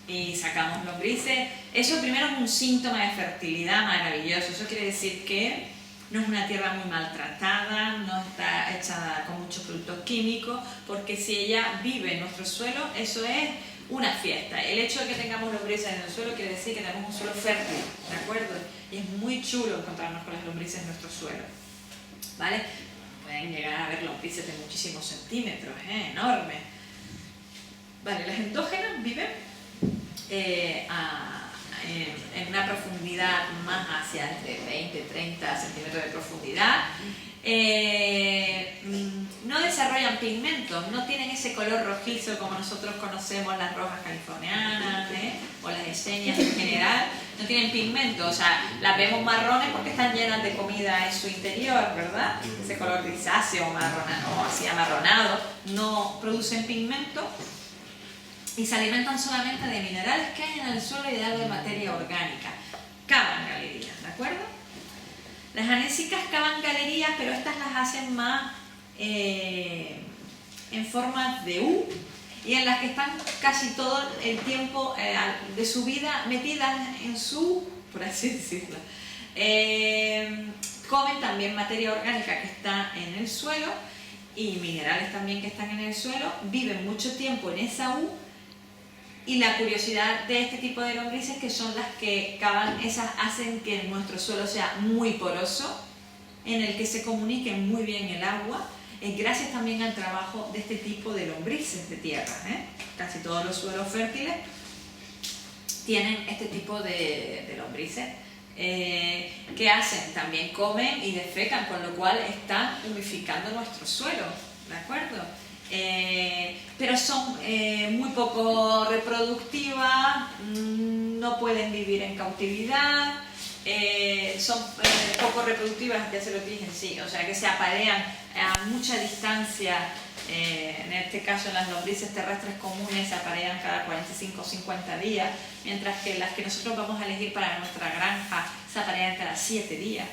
y sacamos lombrices, eso primero es un síntoma de fertilidad maravilloso. Eso quiere decir que no es una tierra muy maltratada, no está hecha con muchos productos químicos, porque si ella vive en nuestro suelo, eso es una fiesta. El hecho de que tengamos lombrices en el suelo quiere decir que tenemos un suelo fértil, ¿de acuerdo? Y es muy chulo encontrarnos con las lombrices en nuestro suelo, ¿vale? Pueden llegar a haber lombrices de muchísimos centímetros, enormes. Vale, las endógenas viven en una profundidad más hacia entre 20-30 centímetros de profundidad. No desarrollan pigmentos, no tienen ese color rojizo como nosotros conocemos las rojas californianas o las eseñas en general. No tienen pigmentos, o sea, las vemos marrones porque están llenas de comida en su interior, ¿verdad? Ese color grisáceo o así amarronado, no producen pigmentos y se alimentan solamente de minerales que hay en el suelo y de algo de materia orgánica. Cavan galerías, ¿de acuerdo? Las anésicas cavan galerías, pero estas las hacen más en forma de U y en las que están casi todo el tiempo de su vida metidas en su, por así decirlo. Comen también materia orgánica que está en el suelo y minerales también que están en el suelo, viven mucho tiempo en esa U. Y la curiosidad de este tipo de lombrices que son las que cavan, esas hacen que nuestro suelo sea muy poroso, en el que se comunique muy bien el agua, gracias también al trabajo de este tipo de lombrices de tierra. Casi todos los suelos fértiles tienen este tipo de lombrices. ¿Qué hacen? También comen y defecan, con lo cual están humificando nuestro suelo, ¿de acuerdo? Pero son muy poco reproductivas, no pueden vivir en cautividad, son poco reproductivas, ya se lo dije, sí, o sea que se aparean a mucha distancia. En este caso, en las lombrices terrestres comunes se aparean cada 45 o 50 días, mientras que las que nosotros vamos a elegir para nuestra granja se aparean cada 7 días.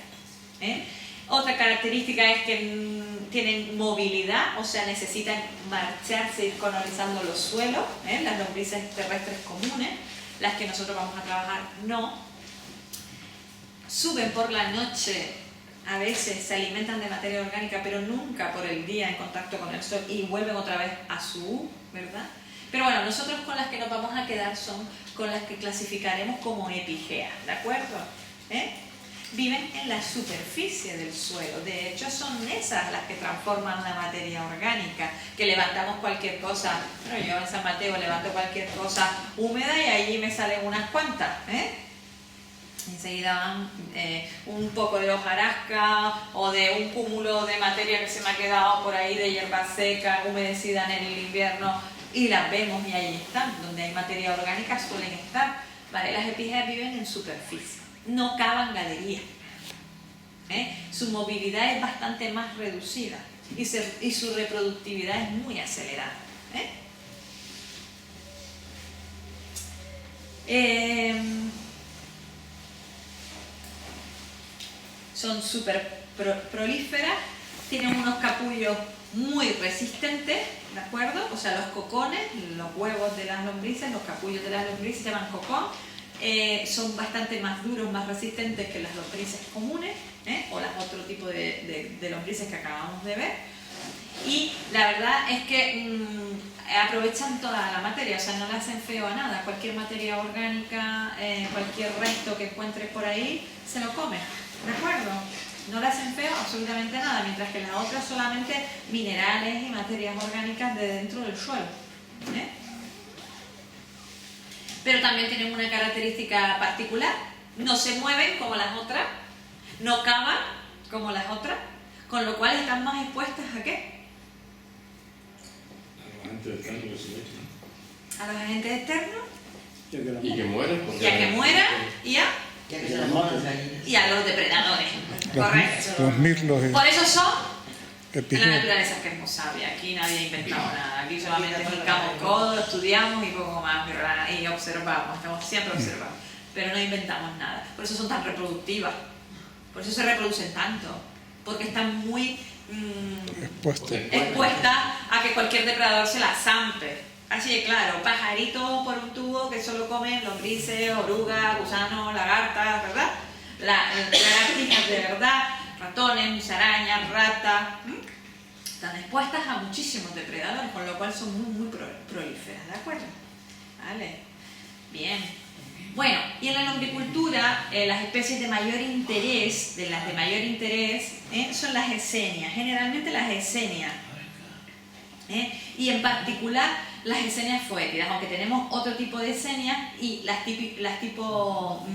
Otra característica es que tienen movilidad, o sea, necesitan marcharse, ir colonizando los suelos, las lombrices terrestres comunes, las que nosotros vamos a trabajar no. Suben por la noche, a veces se alimentan de materia orgánica, pero nunca por el día en contacto con el sol y vuelven otra vez a su, ¿verdad? Pero bueno, nosotros con las que nos vamos a quedar son con las que clasificaremos como epigea, ¿de acuerdo? Viven en la superficie del suelo. De hecho, son esas las que transforman la materia orgánica, que levantamos cualquier cosa. Bueno, yo en San Mateo levanto cualquier cosa húmeda y allí me salen unas cuantas. Enseguida van un poco de hojarasca o de un cúmulo de materia que se me ha quedado por ahí de hierba seca, humedecida en el invierno, y las vemos y ahí están. Donde hay materia orgánica suelen estar. ¿Vale? Las epigeas viven en superficie. No cavan galerías. Su movilidad es bastante más reducida y su reproductividad es muy acelerada. Son súper prolíferas, tienen unos capullos muy resistentes, ¿de acuerdo? O sea, los cocones, los huevos de las lombrices, los capullos de las lombrices se llaman cocón. Son bastante más duros, más resistentes que las lombrices comunes, o las otro tipo de lombrices que acabamos de ver. Y la verdad es que aprovechan toda la materia, o sea, no le hacen feo a nada. Cualquier materia orgánica, cualquier resto que encuentres por ahí, se lo comen, ¿de acuerdo? No le hacen feo absolutamente nada, mientras que las otras solamente minerales y materias orgánicas de dentro del suelo. Pero también tienen una característica particular: no se mueven como las otras, no cavan como las otras, con lo cual están más expuestas ¿a qué? A los agentes externos, Y que mueran. y a que mueran y a Ya que se las maman las gallinas. los depredadores. Correcto. Los mirlos. Por eso son La Epigenia. naturaleza es que es muy sabia, aquí nadie ha inventado nada, aquí solamente picamos codo, estudiamos y poco más, y observamos, estamos siempre observando, pero no inventamos nada. Por eso son tan reproductivas, por eso se reproducen tanto, porque están muy expuestas a que cualquier depredador se las zampe. Así de claro, pajaritos por un tubo que solo comen lombrices, orugas, gusanos, lagartas, ¿verdad? Lagartijas de verdad, ratones, musarañas, ratas, están expuestas a muchísimos depredadores, con lo cual son muy prolíferas, ¿de acuerdo? Vale, bien. Bueno, y en la lombricultura, las especies de mayor interés, son las esenias, generalmente las esenias, y en particular las esenias foétidas, aunque tenemos otro tipo de esenias y las tipo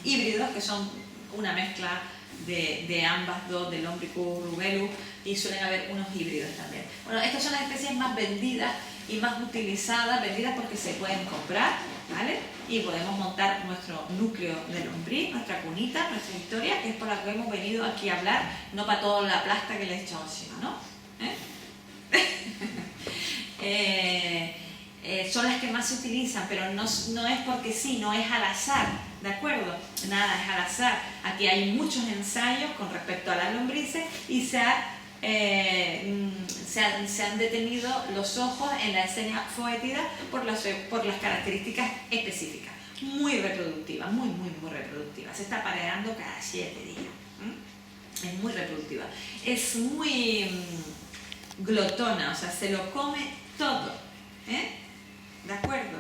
híbridos, que son una mezcla de ambas dos, del Lombricus rubellus, y suelen haber unos híbridos también. Bueno, estas son las especies más vendidas y más utilizadas, vendidas porque se pueden comprar, ¿vale? Y podemos montar nuestro núcleo de lombriz, nuestra cunita, nuestra historia, que es por la que hemos venido aquí a hablar, no para toda la plasta que le he echado encima, ¿no? Son las que más se utilizan, pero no es porque sí, no es al azar, ¿de acuerdo? Nada es al azar. Aquí hay muchos ensayos con respecto a las lombrices y se han detenido los ojos en la esenia foétida por las características específicas. Muy reproductiva, muy reproductiva. Se está apareando cada 7 días. Es muy reproductiva. Es muy glotona, o sea, se lo come todo. ¿De acuerdo?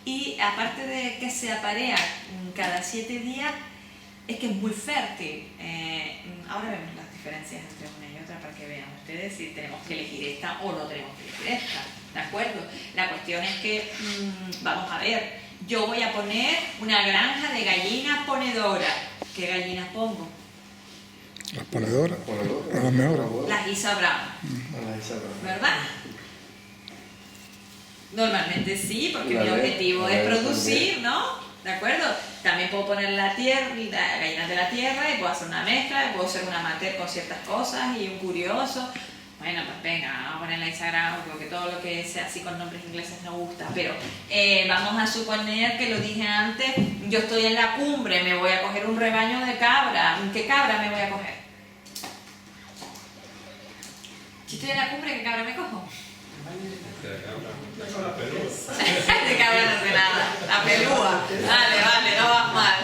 Y aparte de que se aparea cada 7 días, es que es muy fértil. Ahora vemos las diferencias entre una y otra para que vean ustedes si tenemos que elegir esta o no tenemos que elegir esta. ¿De acuerdo? La cuestión es que, vamos a ver, yo voy a poner una granja de gallinas ponedoras. ¿Qué gallinas pongo? Las ponedoras, las mejores. Las Isa Brown, ¿verdad? Normalmente sí, porque mi objetivo es producir, ¿no? ¿De acuerdo? También puedo poner las gallinas de la tierra y puedo hacer una mezcla, puedo hacer un amateur con ciertas cosas y un curioso. Bueno, pues venga, vamos a poner la Isa Brown, porque todo lo que sea así con nombres ingleses no gusta. Pero vamos a suponer que lo dije antes, yo estoy en la cumbre, me voy a coger un rebaño de cabra. ¿Qué cabra me voy a coger? Si estoy en la cumbre, ¿qué cabra me cojo? De cabra no sé nada. La pelúa. Vale, no vas mal.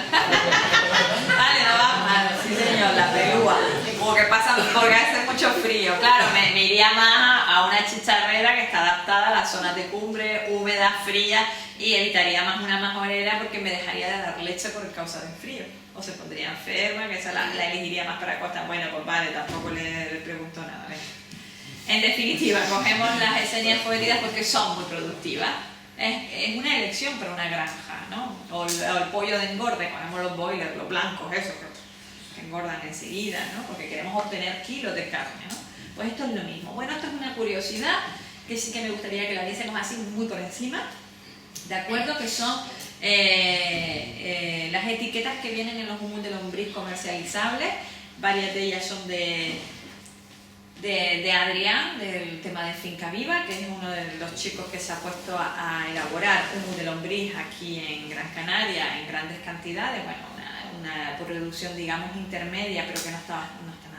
Vale, no vas mal. Sí, señor, la pelúa. Porque hace mucho frío. Claro, me iría más a una chicharrera que está adaptada a las zonas de cumbre, húmedas, frías, y evitaría más una majorera porque me dejaría de dar leche por causa del frío. O se pondría enferma, que esa la elegiría más para costas. Bueno, pues vale, tampoco le pregunto nada. En definitiva, cogemos las esenias foétidas porque son muy productivas. Es una elección para una granja, ¿no? O el pollo de engorde, cogemos los boilers, los blancos, esos que engordan enseguida, ¿no? Porque queremos obtener kilos de carne, ¿no? Pues esto es lo mismo. Bueno, esto es una curiosidad que sí que me gustaría que la viésemos así muy por encima, ¿de acuerdo? Que son las etiquetas que vienen en los humus de lombriz comercializables. Varias de ellas son de Adrián, del tema de Finca Viva, que es uno de los chicos que se ha puesto a elaborar humus de lombriz aquí en Gran Canaria en grandes cantidades. Bueno, una producción digamos intermedia, pero que no está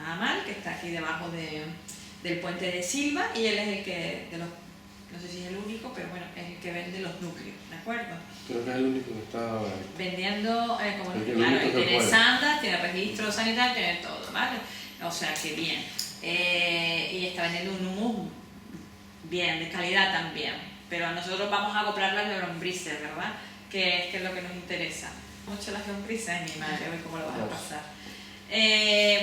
nada mal, que está aquí debajo del puente de Silva, y él es el que, no sé si es el único, pero bueno, es el que vende los núcleos, ¿de acuerdo? Creo que es el único que está vendiendo, claro, tiene sandas, tiene registro sanitario, tiene todo, ¿vale? O sea que bien. Y está vendiendo un humus bien, de calidad también, pero nosotros vamos a comprar las de lombrices, ¿verdad? Que es lo que nos interesa. Mucho las lombrices, ay mi madre, hoy cómo lo vas a pasar.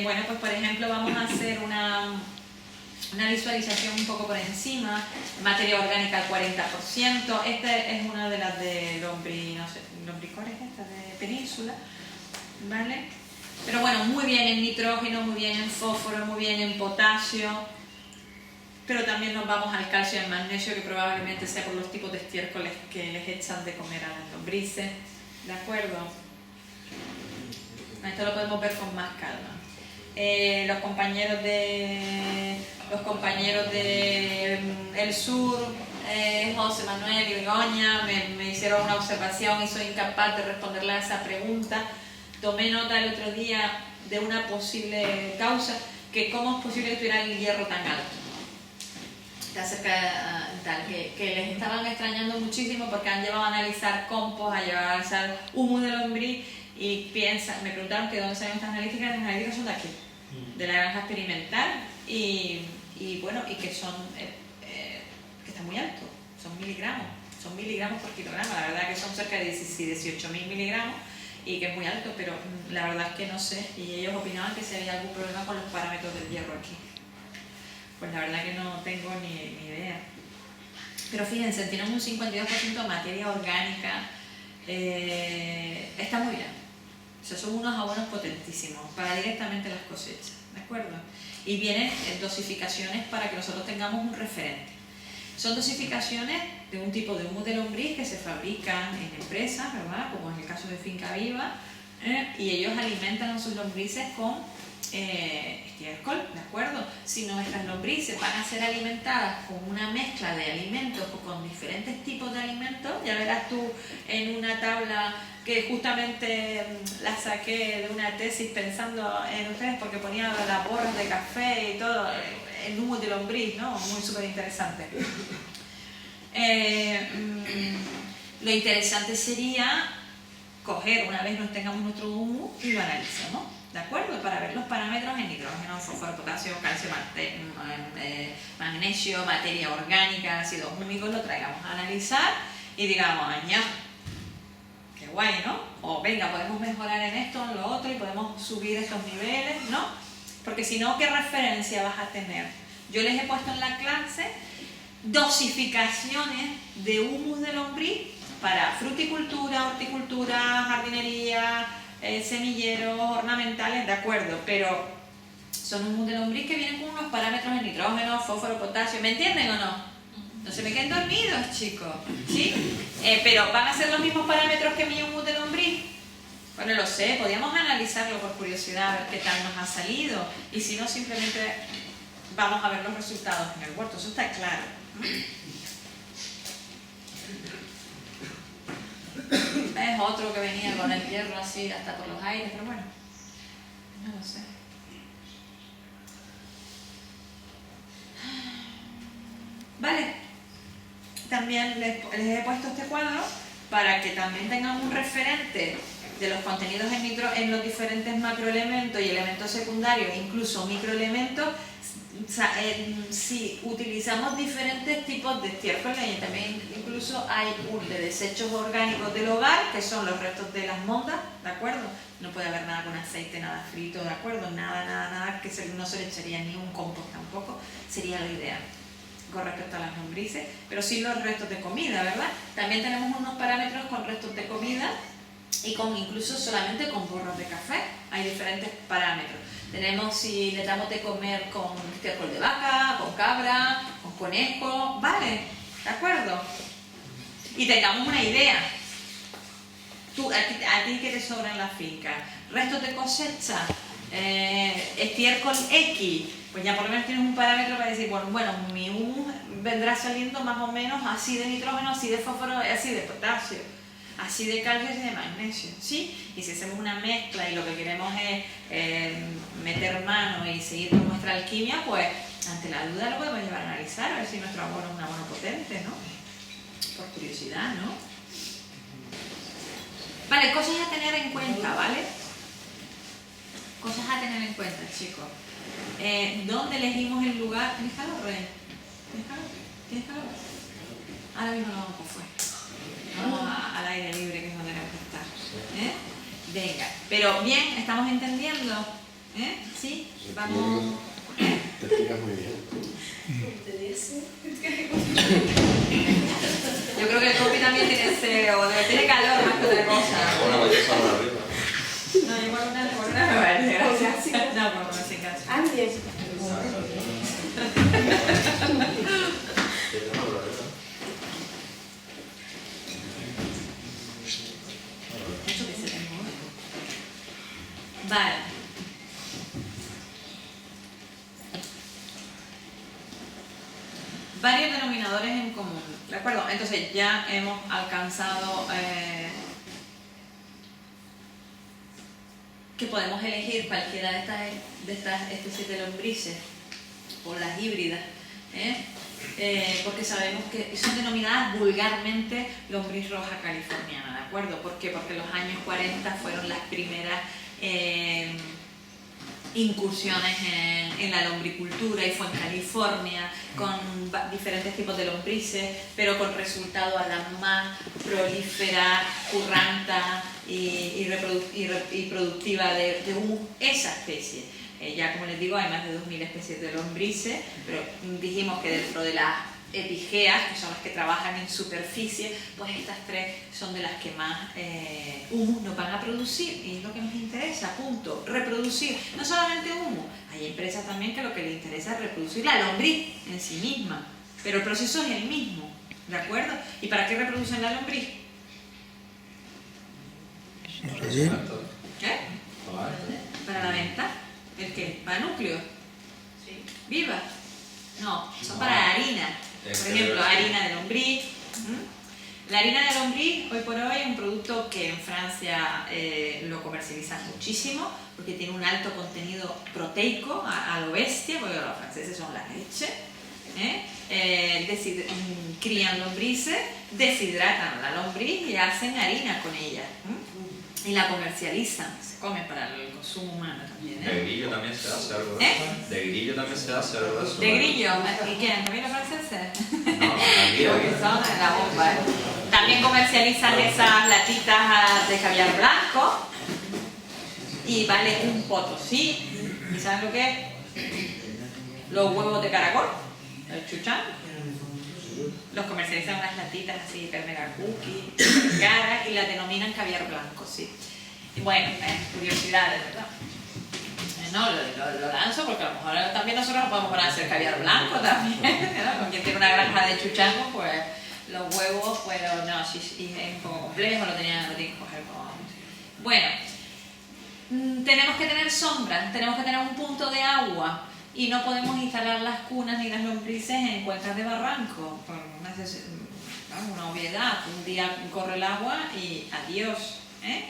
Bueno, pues por ejemplo vamos a hacer una visualización un poco por encima. Materia orgánica al 40%. Esta es una de las de lombricores, esta de península, ¿vale? Pero bueno, muy bien en nitrógeno, muy bien en fósforo, muy bien en potasio, pero también nos vamos al calcio y al magnesio, que probablemente sea por los tipos de estiércoles que les echan de comer a las lombrices, ¿de acuerdo? Esto lo podemos ver con más calma. los compañeros de El Sur, José Manuel y Begoña me hicieron una observación y soy incapaz de responderle a esa pregunta. Tomé nota el otro día de una posible causa, que cómo es posible que estuviera el hierro tan alto. Acerca tal, que les estaban extrañando muchísimo porque han llevado a analizar compost, a llevar a analizar humus de lombriz y me preguntaron que dónde salen estas analíticas. Las analíticas son de aquí, de la granja experimental y bueno, y que son que están muy altos, son miligramos por kilogramo. La verdad que son cerca de 18.000 miligramos y que es muy alto, pero la verdad es que no sé, y ellos opinaban que si había algún problema con los parámetros del hierro aquí. Pues la verdad que no tengo ni idea. Pero fíjense, tienen un 52% de materia orgánica, está muy bien. O sea, son unos abonos potentísimos para directamente las cosechas, ¿de acuerdo? Y vienen dosificaciones para que nosotros tengamos un referente. Son dosificaciones de un tipo de humus de lombriz que se fabrican en empresas, ¿verdad? Como en el caso de Finca Viva, y ellos alimentan a sus lombrices con estiércol, ¿de acuerdo? Si nuestras lombrices van a ser alimentadas con una mezcla de alimentos o con diferentes tipos de alimentos, ya verás tú en una tabla que justamente la saqué de una tesis pensando en ustedes porque ponía las borras de café y todo, el humus de lombriz, ¿no? Muy súper interesante. Lo interesante sería coger, una vez nos tengamos nuestro humus, y lo analicemos, ¿de acuerdo? Para ver los parámetros en nitrógeno, fósforo, potasio, calcio, magnesio, materia orgánica, ácidos húmicos, lo traigamos a analizar y digamos, añá, qué guay, ¿no? O venga, podemos mejorar en esto, en lo otro y podemos subir estos niveles, ¿no? Porque si no, ¿qué referencia vas a tener? Yo les he puesto en la clase dosificaciones de humus de lombriz para fruticultura, horticultura, jardinería, semilleros, ornamentales, de acuerdo, pero son humus de lombriz que vienen con unos parámetros en nitrógeno, fósforo, potasio, ¿me entienden o no? No se me queden dormidos, chicos, ¿sí? Pero ¿van a ser los mismos parámetros que mi humus de lombriz? Bueno, lo sé, podíamos analizarlo por curiosidad, a ver qué tal nos ha salido, y si no, simplemente vamos a ver los resultados en el huerto, eso está claro. Es otro que venía con el hierro así hasta por los aires, pero bueno, no lo sé. Vale, también les he puesto este cuadro para que también tengan un referente de los contenidos en los diferentes macroelementos y elementos secundarios, incluso microelementos. Si utilizamos diferentes tipos de estiércol, y también incluso hay un de desechos orgánicos del hogar, que son los restos de las mondas, ¿de acuerdo? No puede haber nada con aceite, nada frito, ¿de acuerdo? Nada, que no se le echaría ni un compost tampoco, sería lo ideal con respecto a las lombrices, pero sí los restos de comida, ¿verdad? También tenemos unos parámetros con restos de comida y incluso solamente con borras de café, hay diferentes parámetros. Tenemos si le damos de comer con estiércol de vaca, con cabra, con conejo, ¿vale? ¿De acuerdo? Y tengamos una idea. A ti que te sobra en la finca, restos de cosecha, estiércol X, pues ya por lo menos tienes un parámetro para decir, bueno, mi humus vendrá saliendo más o menos así de nitrógeno, así de fósforo, así de potasio, así de calcio y así de magnesio, ¿sí? Y si hacemos una mezcla y lo que queremos es meter mano y seguir con nuestra alquimia, pues ante la duda lo podemos llevar a analizar, a ver si nuestro abono es un abono potente, ¿no? Por curiosidad, ¿no? Vale, cosas a tener en cuenta, ¿vale? Cosas a tener en cuenta, chicos. ¿Dónde elegimos el lugar? ¿Tienes calor, Rey? ¿Tienes calor? Ahora mismo nos vamos por fuera. Vamos al aire libre, que es donde tenemos que estar. Venga, pero bien, ¿estamos entendiendo? ¿Sí? Vamos. Te explicas muy bien. Yo creo que el copy también tiene calor más que otra cosa. Ahora voy a pasar arriba. No, yo por una me parece, gracias. No, por una sin gracias. Antes. Mucho que se tengo. Vale. común, ¿de acuerdo? Entonces ya hemos alcanzado que podemos elegir cualquiera de estas especies de lombrices o las híbridas, porque sabemos que son denominadas vulgarmente lombriz roja californiana, ¿de acuerdo? ¿Por qué? Porque los años 40 fueron las primeras incursiones en la lombricultura y fue en California con diferentes tipos de lombrices, pero con resultado a la más prolífera, curranta y productiva de humus esa especie. Ya como les digo, hay más de 2000 especies de lombrices, pero dijimos que dentro de las epigeas, que son las que trabajan en superficie, pues estas tres son de las que más humus nos van a producir, y es lo que nos interesa, punto. Reproducir, no solamente humus, hay empresas también que lo que les interesa es reproducir la lombriz en sí misma, pero el proceso es el mismo, ¿de acuerdo? ¿Y para qué reproducen la lombriz? ¿Qué? ¿Para la venta? ¿El qué? ¿Para núcleos? Sí. ¿Viva? No, son para harina. Por ejemplo, harina de lombriz. La harina de lombriz, hoy por hoy, es un producto que en Francia lo comercializan muchísimo, porque tiene un alto contenido proteico a lo bestia, porque los franceses son la leche. Crían lombrices, deshidratan la lombriz y hacen harina con ella. Y la comercializan, se come para el consumo humano también. De grillo también se hace algo de eso. De grillo también se hace algo de eso. ¿De grillo? ¿Y quién? ¿No viene franceses? No, aquí, aquí. Son de la bomba, También comercializan esas latitas de caviar blanco y vale un potosí. ¿Y saben lo que es? Los huevos de caracol, el chuchán. Los comercializan unas latitas así, hiper mega cookie, caras, y las denominan caviar blanco, sí. Y bueno, curiosidades, ¿verdad? No, lo lanzo porque a lo mejor también nosotros nos podemos poner a hacer caviar blanco también, ¿no? Con quien tiene una granja de chuchangos, pues los huevos, pero no, sí, es un poco complejo, lo tienen que coger con... Bueno, tenemos que tener sombra, tenemos que tener un punto de agua. Y no podemos instalar las cunas ni las lombrices en cuencas de barranco, por una obviedad. Un día corre el agua y adiós.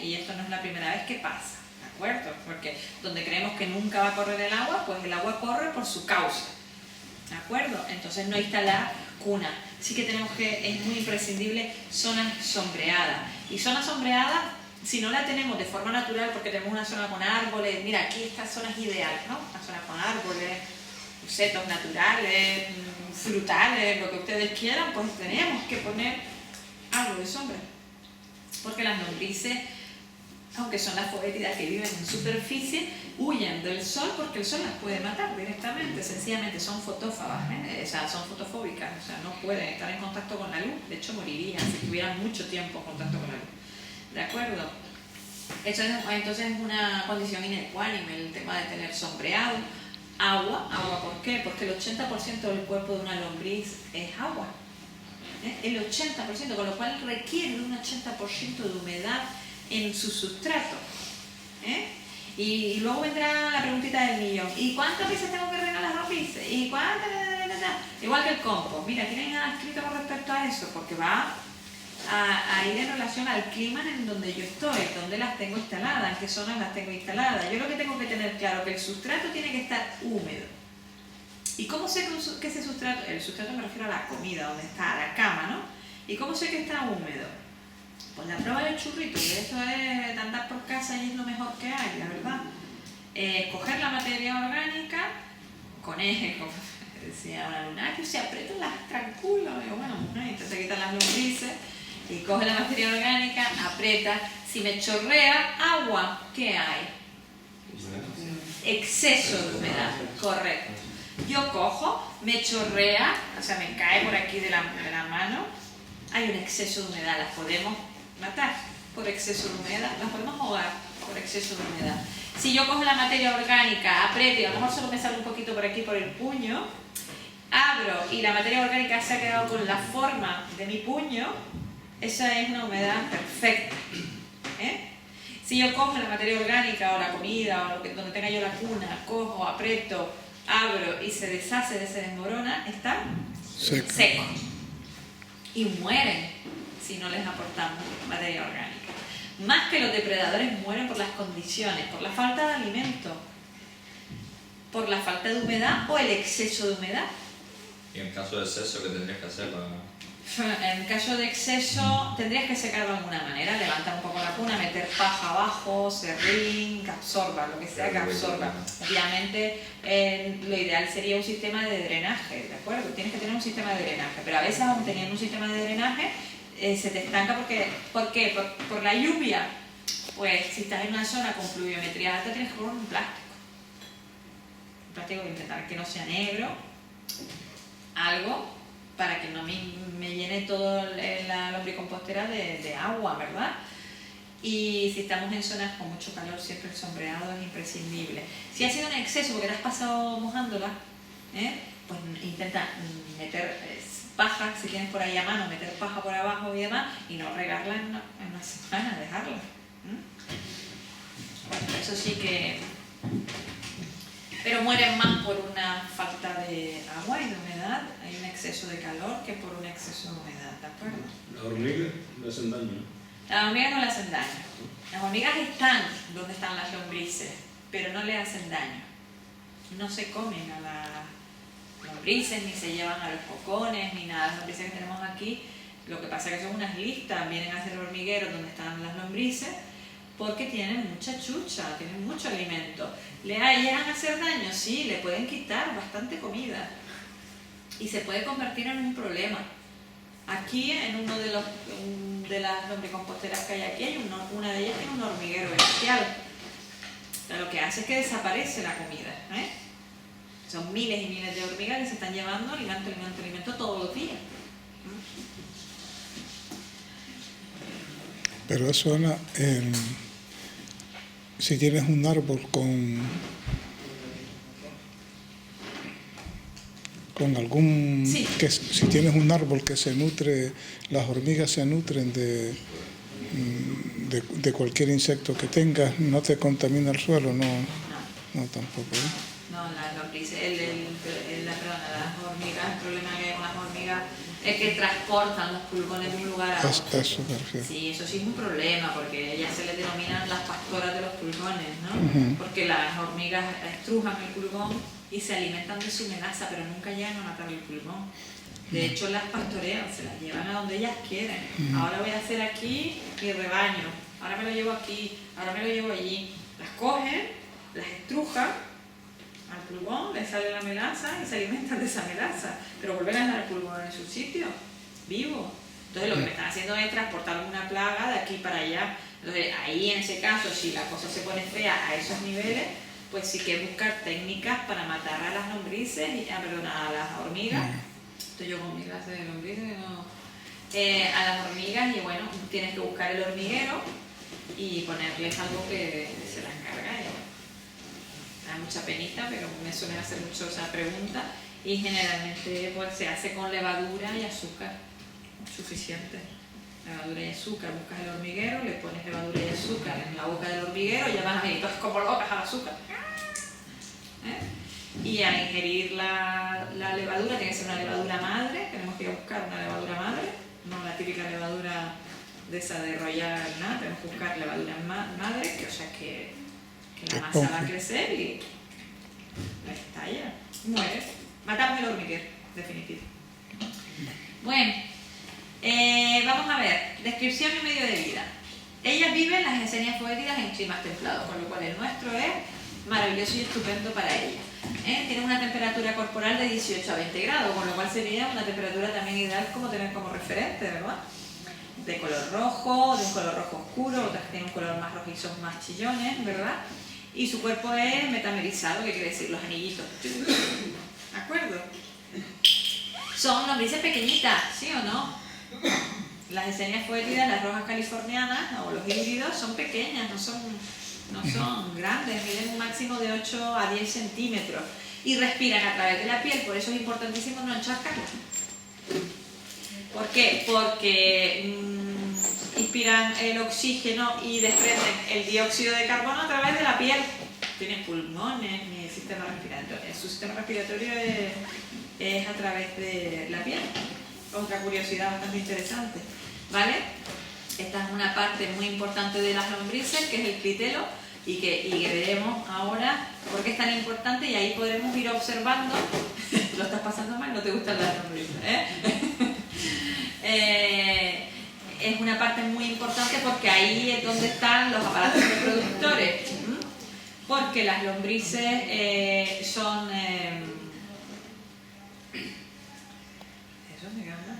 Y esto no es la primera vez que pasa, ¿de acuerdo? Porque donde creemos que nunca va a correr el agua, pues el agua corre por su causa, ¿de acuerdo? Entonces no instalar cunas. Sí que tenemos que, es muy imprescindible, zonas sombreadas. Y zonas sombreadas, si no la tenemos de forma natural, porque tenemos una zona con árboles, mira, aquí esta zona es ideal, ¿no? Una zona con árboles, setos naturales, frutales, lo que ustedes quieran, pues tenemos que poner algo de sombra. Porque las lombrices, aunque son las foétidas que viven en superficie, huyen del sol porque el sol las puede matar directamente, sencillamente son fotófagas, o sea, son fotofóbicas, o sea, no pueden estar en contacto con la luz, de hecho morirían si tuvieran mucho tiempo en contacto con la luz. ¿De acuerdo? Entonces es una condición inecuánime el tema de tener sombreado. Agua, ¿por qué? Porque el 80% del cuerpo de una lombriz es agua. El 80%, con lo cual requiere un 80% de humedad en su sustrato. Y luego vendrá la preguntita del millón. ¿Y cuántas veces tengo que regar las lombrices? ¿Y cuántas? Igual que el compost. Mira, ¿tienen nada escrito con respecto a eso? Porque va a ir en relación al clima en donde yo estoy, donde las tengo instaladas, en qué zonas las tengo instaladas. Yo lo que tengo que tener claro es que el sustrato tiene que estar húmedo. ¿Y cómo sé que ese sustrato, el sustrato me refiero a la comida, donde está la cama, ¿no? ¿Y cómo sé que está húmedo? Pues la prueba del churrito, que eso es andar por casa y es lo mejor que hay, la verdad. Coger la materia orgánica, como decía una luna, que se aprietan las tranculos, digo, bueno, entonces se quitan las lombrices, y coge la materia orgánica, aprieta, si me chorrea agua, ¿qué hay? Exceso de humedad, correcto. Yo cojo, me chorrea, o sea, me cae por aquí de la mano, hay un exceso de humedad, las podemos matar por exceso de humedad, las podemos ahogar por exceso de humedad. Si yo cojo la materia orgánica, aprieto y a lo mejor solo me sale un poquito por aquí por el puño, abro y la materia orgánica se ha quedado con la forma de mi puño, esa es una humedad perfecta. Si yo cojo la materia orgánica o la comida o donde tenga yo la cuna, cojo, aprieto, abro y se deshace, se desmorona, está seco. y mueren si no les aportamos materia orgánica. Más que los depredadores mueren por las condiciones, por la falta de alimento, por la falta de humedad o el exceso de humedad. Y en caso de exceso, ¿qué tendrías que hacer para...? En caso de exceso tendrías que secar de alguna manera, levantar un poco la cuna, meter paja abajo, serrín, que absorba, lo que sea que absorba. Obviamente lo ideal sería un sistema de drenaje, ¿de acuerdo? Tienes que tener un sistema de drenaje, pero a veces aún teniendo un sistema de drenaje se te estanca porque, ¿por qué? Por la lluvia. Pues si estás en una zona con pluviometría alta tienes que poner un plástico. Un plástico que intentar que no sea negro, algo para que no me llene todo la lombricompostera de agua, ¿verdad? Y si estamos en zonas con mucho calor, siempre el sombreado es imprescindible. Si ha sido en exceso porque te has pasado mojándola, pues intenta meter paja, si tienes por ahí a mano, meter paja por abajo y demás, y no regarla en una semana, dejarla. Bueno, eso sí que... Pero mueren más por una falta de agua y de humedad, hay un exceso de calor, que por un exceso de humedad, ¿de acuerdo? Las hormigas le hacen daño. Las hormigas no le hacen daño. Las hormigas están donde están las lombrices, pero no le hacen daño. No se comen a las lombrices, ni se llevan a los cocones, ni nada. Las lombrices que tenemos aquí, lo que pasa es que son unas listas, vienen a hacer hormigueros donde están las lombrices, porque tienen mucha chucha, tienen mucho alimento. ¿Le llegan a hacer daño? Sí, le pueden quitar bastante comida y se puede convertir en un problema. Aquí, en uno de las lombricomposteras que hay aquí, una de ellas tiene un hormiguero bestial. O sea, lo que hace es que desaparece la comida, Son miles y miles de hormigas que se están llevando alimento todos los días. Pero eso, Ana, si tienes un árbol con algún... Sí. Si tienes un árbol que se nutre, las hormigas se nutren de cualquier insecto que tengas, no te contamina el suelo, no tampoco. No, las lombrices, las hormigas, el problema que hay con las hormigas es que transportan los pulgones de un lugar a otro. Eso me refiero. Sí, eso sí es un problema, porque ellas se les denominan las pastoras de los pulgones, ¿no? Ujú. Porque las hormigas estrujan el pulgón y se alimentan de su melaza, pero nunca llegan a matar el pulgón. De hecho, las pastorean, se las llevan a donde ellas quieren. Ahora voy a hacer aquí mi rebaño, ahora me lo llevo aquí, ahora me lo llevo allí. Las cogen, las estrujan al pulgón, le sale la melaza y se alimentan de esa melaza, pero vuelven a dejar el pulgón en su sitio, vivo. Entonces lo que me están haciendo es transportar una plaga de aquí para allá. Entonces ahí, en ese caso, si la cosa se pone fea a esos niveles, pues sí que buscar técnicas para matar a las lombrices, a las hormigas. Estoy yo con mi clase de lombrices, no. A las hormigas, y bueno, tienes que buscar el hormiguero y ponerles algo que se las carga. Me da mucha penita, pero me suelen hacer mucho esa pregunta, y generalmente pues se hace con levadura y azúcar, suficiente. Levadura y azúcar, buscas el hormiguero, le pones levadura y azúcar en la boca del hormiguero, y ya van a venir todas como locas al azúcar. Y al ingerir la levadura, tiene que ser una levadura madre, tenemos que ir a buscar una levadura madre, no la típica levadura de esa de Royal, nada, tenemos que buscar levadura madre, que la masa va a crecer y la estalla, muere. Matamos el hormiguero, definitivo. Bueno, vamos a ver, descripción y medio de vida. Ellas viven, las esenias foétidas, en climas templados, con lo cual el nuestro es maravilloso y estupendo para ellas. Tiene una temperatura corporal de 18 a 20 grados, con lo cual sería una temperatura también ideal como tener como referente, ¿verdad? De color rojo, de un color rojo oscuro, otras que tienen un color más rojizos, más chillones, ¿verdad? Y su cuerpo es metamerizado, que quiere decir los anillitos. ¿De acuerdo? Son lombrices pequeñitas, ¿sí o no? Las esenias foétidas, las rojas californianas o los híbridos son pequeñas, no son grandes, miden un máximo de 8 a 10 centímetros y respiran a través de la piel, por eso es importantísimo no encharcarlas. ¿Por qué? Porque inspiran el oxígeno y desprenden el dióxido de carbono a través de la piel. Tienen pulmones ni sistema respiratorio. Su sistema respiratorio es a través de la piel. otra curiosidad bastante interesante, ¿vale? Esta es una parte muy importante de las lombrices, que es el clitelo, y que veremos ahora por qué es tan importante, y ahí podremos ir observando. Lo estás pasando mal, no te gustan las lombrices, es una parte muy importante porque ahí es donde están los aparatos reproductores, porque las lombrices son... ¿Eso me gana?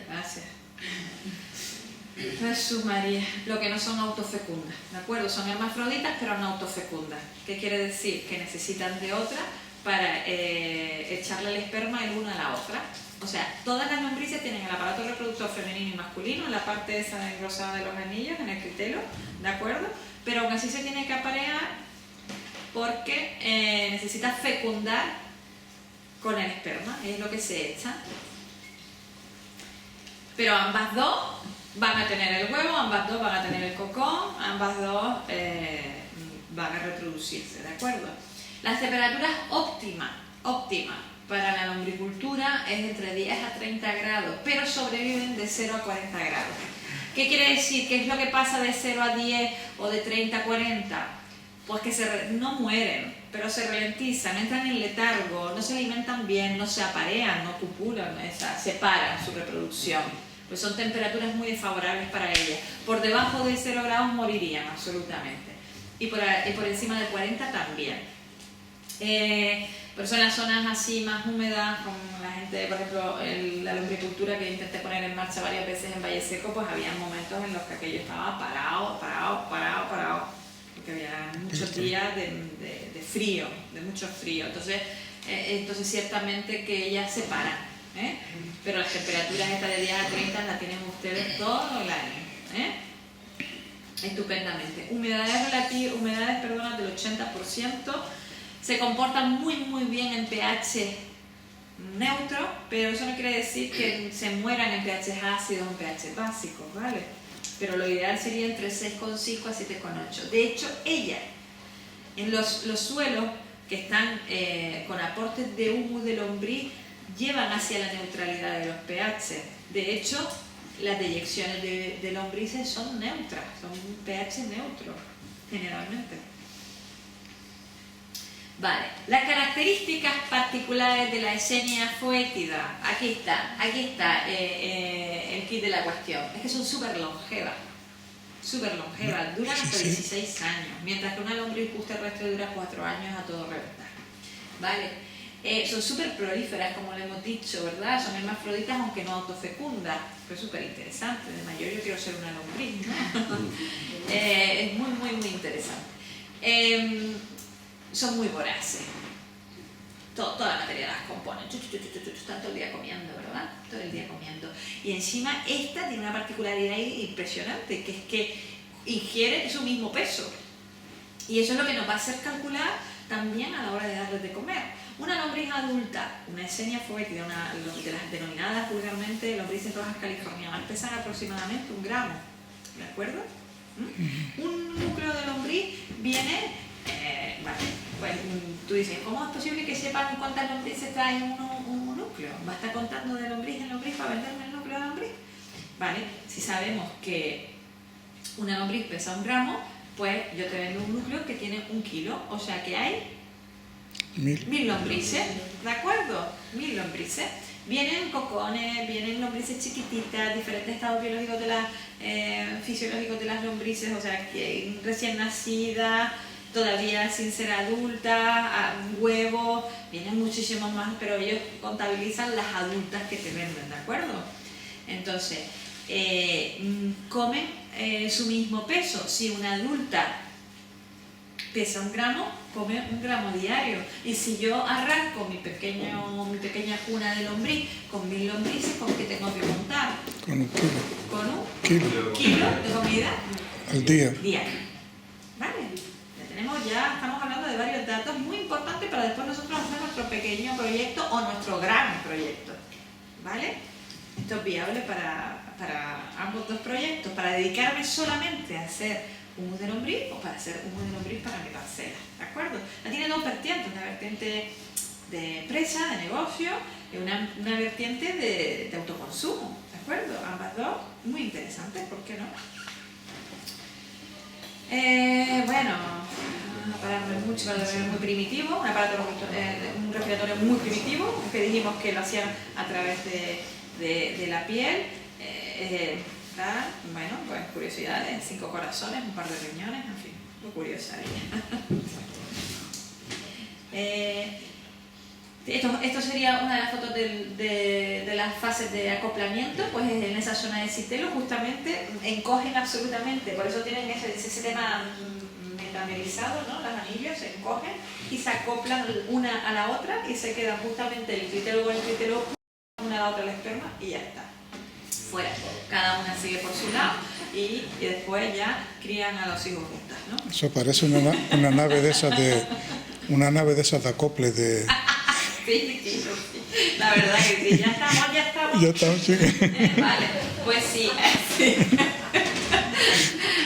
Gracias. Jesús María, lo que no son autofecundas, ¿de acuerdo? Son hermafroditas pero no autofecundas. ¿Qué quiere decir? Que necesitan de otra para echarle el esperma el una a la otra. O sea, todas las lombrices tienen el aparato reproductor femenino y masculino en la parte esa engrosada de los anillos, en el clitelo, ¿de acuerdo? Pero aún así se tiene que aparear porque necesita fecundar con el esperma, es lo que se echa. Pero ambas dos van a tener el huevo, ambas dos van a tener el cocón, ambas dos van a reproducirse, ¿de acuerdo? Las temperaturas óptimas para la lombricultura es entre 10 a 30 grados, pero sobreviven de 0 a 40 grados. ¿Qué quiere decir? ¿Qué es lo que pasa de 0 a 10 o de 30 a 40? Pues que no mueren, pero se ralentizan, entran en letargo, no se alimentan bien, no se aparean, no copulan, se paran su reproducción. Pues son temperaturas muy desfavorables para ellas. Por debajo de 0 grados morirían absolutamente. Y por encima de 40 también. Pero son las zonas así más húmedas, con la gente, por ejemplo, la lombricultura que intenté poner en marcha varias veces en Valle Seco, pues había momentos en los que aquello estaba parado, porque había muchos días de frío, de mucho frío. Entonces ciertamente que ellas se paran, pero las temperaturas estas de 10 a 30 las tienen ustedes todo el año, estupendamente. Humedades del 80%. Se comportan muy bien en pH neutro, pero eso no quiere decir que se mueran en pH ácidos o en pH básicos, ¿vale? Pero lo ideal sería entre 6,5 a 7,8. De hecho, ellas, en los suelos que están con aportes de humus de lombriz, llevan hacia la neutralidad de los pH. De hecho, las deyecciones de lombrices son neutras, son un pH neutro, generalmente. Vale, las características particulares de la Eschenia foetida. Aquí está el kit de la cuestión. Es que son súper longevas, duran hasta 16 años, mientras que una lombriz terrestre dura 4 años a todo reventar. Vale, son súper prolíferas, como le hemos dicho, ¿verdad? Son hermafroditas aunque no autofecundas. Es súper interesante. De mayor yo quiero ser una lombriz, ¿no? Es muy interesante. Son muy voraces. Toda la materia las compone. Están todo el día comiendo, ¿verdad? Todo el día comiendo. Y encima esta tiene una particularidad impresionante, que es que ingiere su mismo peso. Y eso es lo que nos va a hacer calcular también a la hora de darles de comer. Una lombriz adulta, una Eschenia foetida, una de las denominadas vulgarmente lombrices rojas californianas, pesan aproximadamente 1 gramo. ¿De acuerdo? Un núcleo de lombriz viene... vale, pues tú dices, ¿cómo es posible que sepan cuántas lombrices trae un núcleo? ¿Va a estar contando de lombriz en lombriz para venderme el núcleo de lombriz? Vale, si sabemos que una lombriz pesa 1 gramo, pues yo te vendo un núcleo que tiene 1 kilo, o sea que hay 1000 lombrices, ¿de acuerdo? 1000 lombrices. Vienen cocones, vienen lombrices chiquititas, diferentes estados biológicos fisiológicos de las lombrices, o sea que recién nacidas, todavía sin ser adulta, huevos, vienen muchísimos más, pero ellos contabilizan las adultas que te venden, ¿de acuerdo? Entonces, comen su mismo peso. Si una adulta pesa 1 gramo, come 1 gramo diario. Y si yo arranco mi pequeña cuna de lombriz con 1000 lombrices, ¿con qué tengo que montar? Con 1 kilo. Con 1 kilo de comida al día. Diario. ¿Vale? Ya estamos hablando de varios datos muy importantes para después nosotros hacer nuestro pequeño proyecto o nuestro gran proyecto, ¿vale? Esto es viable para ambos dos proyectos, para dedicarme solamente a hacer humus de lombriz o para hacer humus de lombriz para mi parcela, ¿de acuerdo? Tiene 2 vertientes, una vertiente de empresa, de negocio, es una vertiente de autoconsumo, ¿de acuerdo? Ambas dos, muy interesantes, ¿por qué no? Bueno, un aparato mucho, muy primitivo, un respiratorio muy primitivo, que dijimos que lo hacían a través de la piel. Bueno, pues curiosidades, 5 corazones, un par de riñones, en fin, muy curiosa ella. Esto sería una de las fotos de las fases de acoplamiento, pues en esa zona de citelo justamente encogen absolutamente, por eso tienen ese tema metamerizado, ¿no? Las anillos se encogen y se acoplan una a la otra y se quedan justamente el critero con el critero, una a la otra el esperma y ya está. Fuera, cada una sigue por su lado y después ya crían a los hijos juntas, ¿no? Eso parece una nave de esas de acople de... Sí, la verdad que sí, ya estamos. Ya estamos, sí. Vale, pues sí, sí.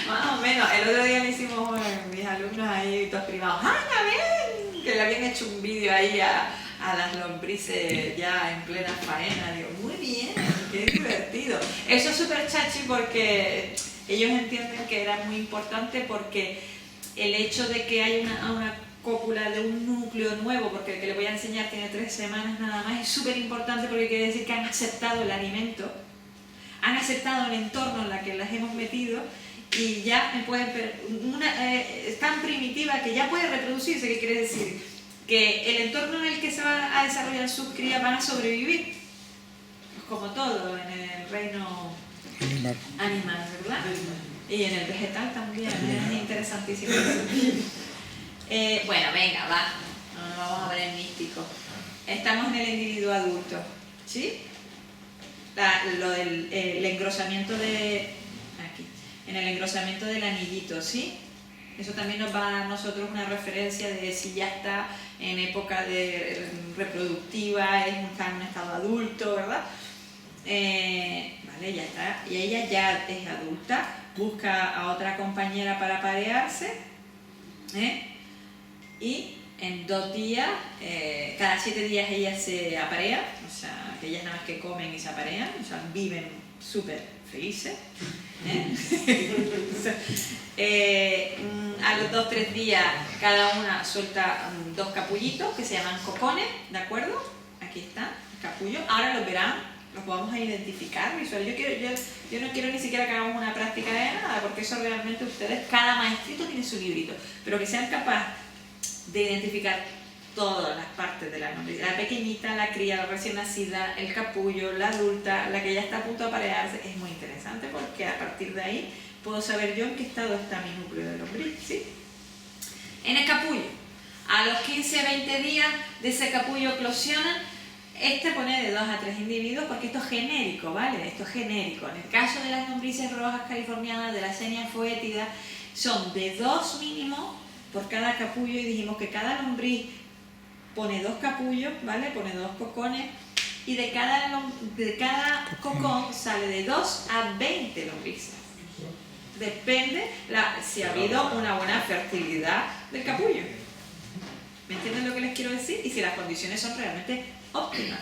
Más o menos, el otro día le hicimos mis alumnos ahí, todos privados, ¡ay, a ver! Que le habían hecho un vídeo ahí a las lombrices ya en plena faena. Digo, muy bien, qué divertido. Eso es súper chachi porque ellos entienden que era muy importante porque el hecho de que hay una cópula de un núcleo nuevo, porque el que le voy a enseñar tiene 3 semanas nada más, es súper importante porque quiere decir que han aceptado el alimento, han aceptado el entorno en el que las hemos metido y ya es tan primitiva que ya puede reproducirse, que quiere decir que el entorno en el que se va a desarrollar sus crías van a sobrevivir, pues como todo en el reino animal, ¿verdad? Y en el vegetal también, es interesantísimo. Bueno, venga, va, no nos vamos a ver el místico. Estamos en el individuo adulto, ¿sí? El engrosamiento en el engrosamiento del anillito, ¿sí? Eso también nos va a dar a nosotros una referencia de si ya está en época reproductiva, está en un estado adulto, ¿verdad? Vale, ya está. Y ella ya es adulta, busca a otra compañera para parearse, y en 2 días, cada 7 días ellas se aparean, o sea, que ellas nada más que comen y se aparean, o sea, viven súper felices. A los 2-3 días cada una suelta 2 capullitos que se llaman cocones, ¿de acuerdo? Aquí está, el capullo. Ahora los verán, los vamos a identificar visual. Yo no quiero ni siquiera que hagamos una práctica de nada, porque eso realmente ustedes, cada maestrito tiene su librito, pero que sean capaces de identificar todas las partes de la lombriz, la pequeñita, la cría, la recién nacida, el capullo, la adulta, la que ya está a punto de aparearse. Es muy interesante porque a partir de ahí puedo saber yo en qué estado está mi núcleo de lombriz, ¿sí? En el capullo, a los 15-20 días de ese capullo eclosionan. Pone de 2 a 3 individuos porque esto es genérico, ¿vale? Esto es genérico. En el caso de las lombrices rojas californianas, de la Xenia foetida, son de 2 mínimo por cada capullo y dijimos que cada lombriz pone 2 capullos, ¿vale? Pone 2 cocones y de cada cocón sale de 2 a 20 lombrices. Depende si ha habido una buena fertilidad del capullo. ¿Me entienden lo que les quiero decir? Y si las condiciones son realmente óptimas.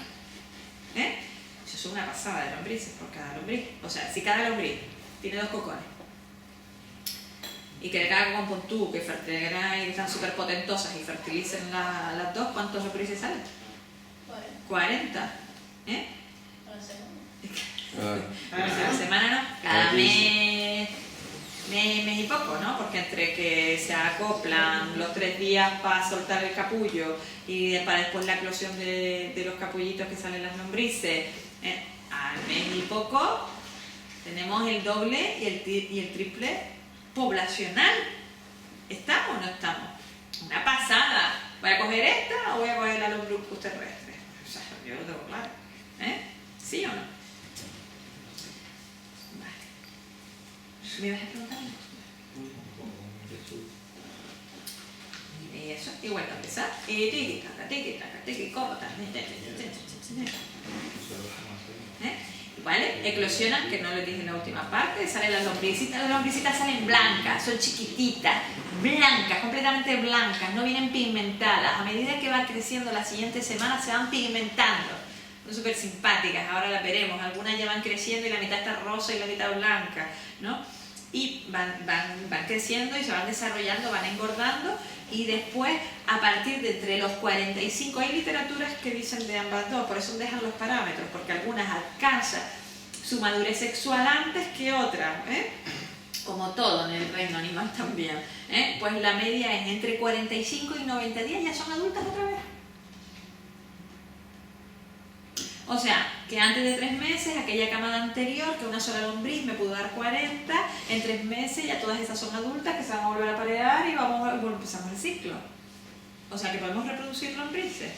Eso es una pasada de lombrices por cada lombriz. O sea, si cada lombriz tiene 2 cocones y que cada cocón pon tú que fertilicen y están súper potentosas y fertilicen las 2, ¿cuántos lombrices salen? 40. A la semana no, cada mes y poco, ¿no? Porque entre que se acoplan los 3 días para soltar el capullo y para después la eclosión de los capullitos que salen las lombrices, al mes y poco tenemos el doble y el triple poblacional. ¿Estamos o no estamos? Una pasada. ¿Voy a coger esta o voy a coger la Lombricus terrestre? O sea, yo lo tengo claro. ¿Sí o no? Vale. ¿Me vas a preguntar? Y eso, y vuelvo a empezar. Y tiki, como también. ¿Vale? Eclosionan, que no lo dije en la última parte, salen las lombricitas salen blancas, son chiquititas, blancas, completamente blancas, no vienen pigmentadas. A medida que va creciendo la siguiente semana se van pigmentando, son súper simpáticas, ahora las veremos, algunas ya van creciendo y la mitad está rosa y la mitad blanca, ¿no? Y van creciendo y se van desarrollando, van engordando, y después, a partir de entre los 45, hay literaturas que dicen de ambas dos, por eso dejan los parámetros, porque algunas alcanzan su madurez sexual antes que otras, como todo en el reino animal también, pues la media es entre 45 y 90 días, ya son adultas otra vez. O sea, que antes de 3 meses, aquella camada anterior, que una sola lombriz me pudo dar 40, en 3 meses ya todas esas son adultas que se van a volver a parear y empezamos el ciclo. O sea, que podemos reproducir lombrices.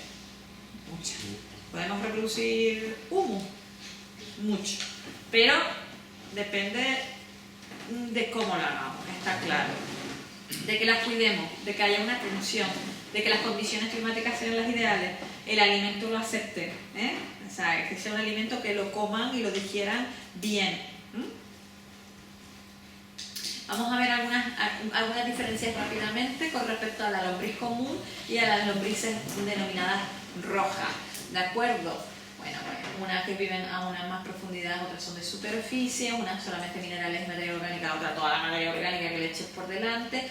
Muchas. Podemos reproducir humus. Mucho. Pero depende de cómo lo hagamos, está claro. De que las cuidemos, de que haya una atención, de que las condiciones climáticas sean las ideales, el alimento lo acepte, o sea, que sea un alimento que lo coman y lo digieran bien. Vamos a ver algunas diferencias rápidamente con respecto a la lombriz común y a las lombrices denominadas rojas, ¿de acuerdo? Bueno, unas que viven a una más profundidad, otras son de superficie, unas solamente minerales y materia orgánica, otra toda la materia orgánica que le eches por delante.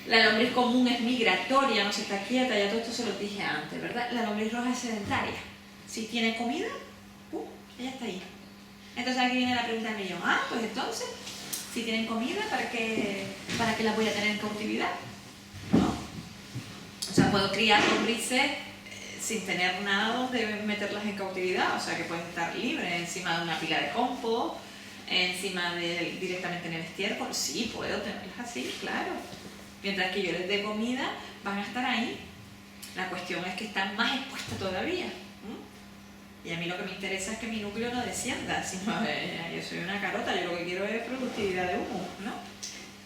La lombriz común es migratoria, no se está quieta, ya todo esto se lo dije antes, ¿verdad? La lombriz roja es sedentaria. Si tiene comida, ella está ahí. Entonces aquí viene la pregunta del millón. Pues entonces, si tienen comida, ¿para qué las voy a tener en cautividad? ¿No? O sea, puedo criar lombrices sin tener nada donde meterlas en cautividad, o sea que pueden estar libres encima de una pila de compost, encima directamente en el estiércol. Sí, puedo tenerlas así, claro. Mientras que yo les dé comida, van a estar ahí. La cuestión es que están más expuestas todavía. Y a mí lo que me interesa es que mi núcleo no descienda, sino yo soy una carota, yo lo que quiero es productividad de humus, ¿no?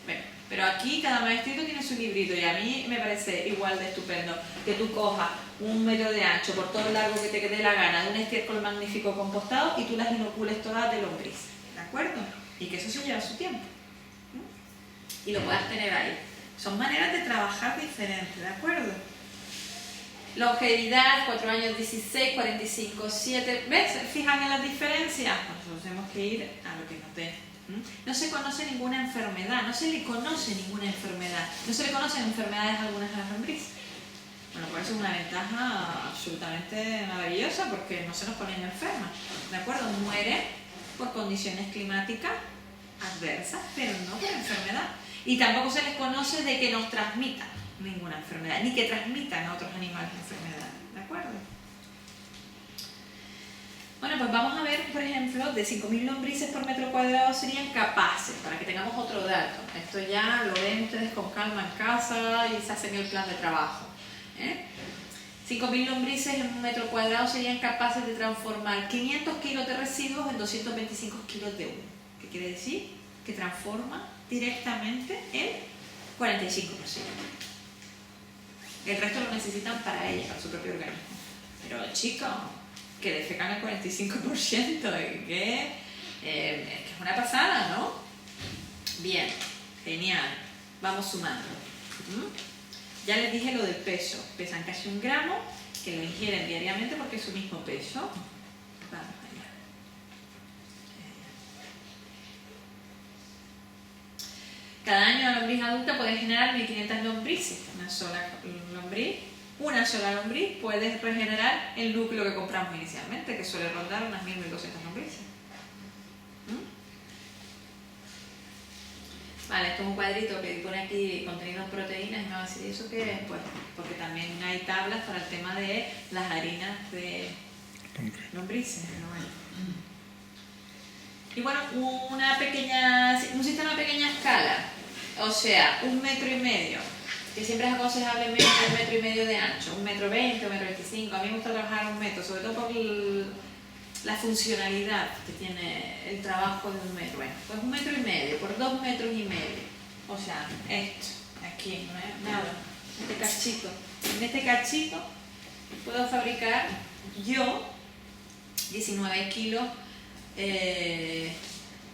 Bueno, pero aquí cada maestrito tiene su librito y a mí me parece igual de estupendo que tú cojas 1 metro de ancho por todo el largo que te quede la gana de un estiércol magnífico compostado y tú las inocules todas de lombriz, ¿de acuerdo? Y que eso se lleva su tiempo. Y lo puedas tener ahí. Son maneras de trabajar diferentes, ¿de acuerdo? Longevidad, 4 años 16, 45, 7. ¿Ves? ¿Fijan en las diferencias? Nosotros tenemos que ir a lo que nos dé. No se conoce ninguna enfermedad, no se le conoce ninguna enfermedad. No se le conocen enfermedades algunas a las lombrices. Bueno, pues eso es una ventaja absolutamente maravillosa porque no se nos ponen enfermas. ¿De acuerdo? Mueren por condiciones climáticas adversas, pero no por enfermedad. Y tampoco se les conoce de que nos transmitan ninguna enfermedad, ni que transmitan a otros animales enfermedades, ¿de acuerdo? Bueno, pues vamos a ver, por ejemplo, de 5.000 lombrices por metro cuadrado serían capaces, para que tengamos otro dato. Esto ya lo ven ustedes con calma en casa y se hacen el plan de trabajo. 5.000 lombrices en 1 metro cuadrado serían capaces de transformar 500 kilos de residuos en 225 kilos de humo. ¿Qué quiere decir? Que transforma directamente el 45%. El resto lo necesitan para ellas, para su propio organismo. Pero chicos, que defecan el 45%, que es una pasada, ¿no? Bien, genial. Vamos sumando. Ya les dije lo del peso. Pesan casi 1 gramo, que lo ingieren diariamente porque es su mismo peso. Vamos allá. Cada año la lombriz adulta puede generar 1.500 lombrices. Una sola lombriz puede regenerar el núcleo que compramos inicialmente, que suele rondar unas 1.000, 1.200 lombrices. Vale, esto es un cuadrito que pone aquí contenido en proteínas y me va a decir eso qué es, pues porque también hay tablas para el tema de las harinas de lombrices. Y bueno, un sistema a pequeña escala, o sea, 1,5 metros, que siempre es aconsejable menos de 1,5 metros de ancho, 1,20 metros, 1,25 metros. A mí me gusta trabajar a 1 metro, sobre todo por la funcionalidad que tiene el trabajo de 1 metro. Bueno, pues 1,5 metros por 2,5 metros. O sea, esto, aquí, no es nada, En este cachito puedo fabricar yo 19 kilos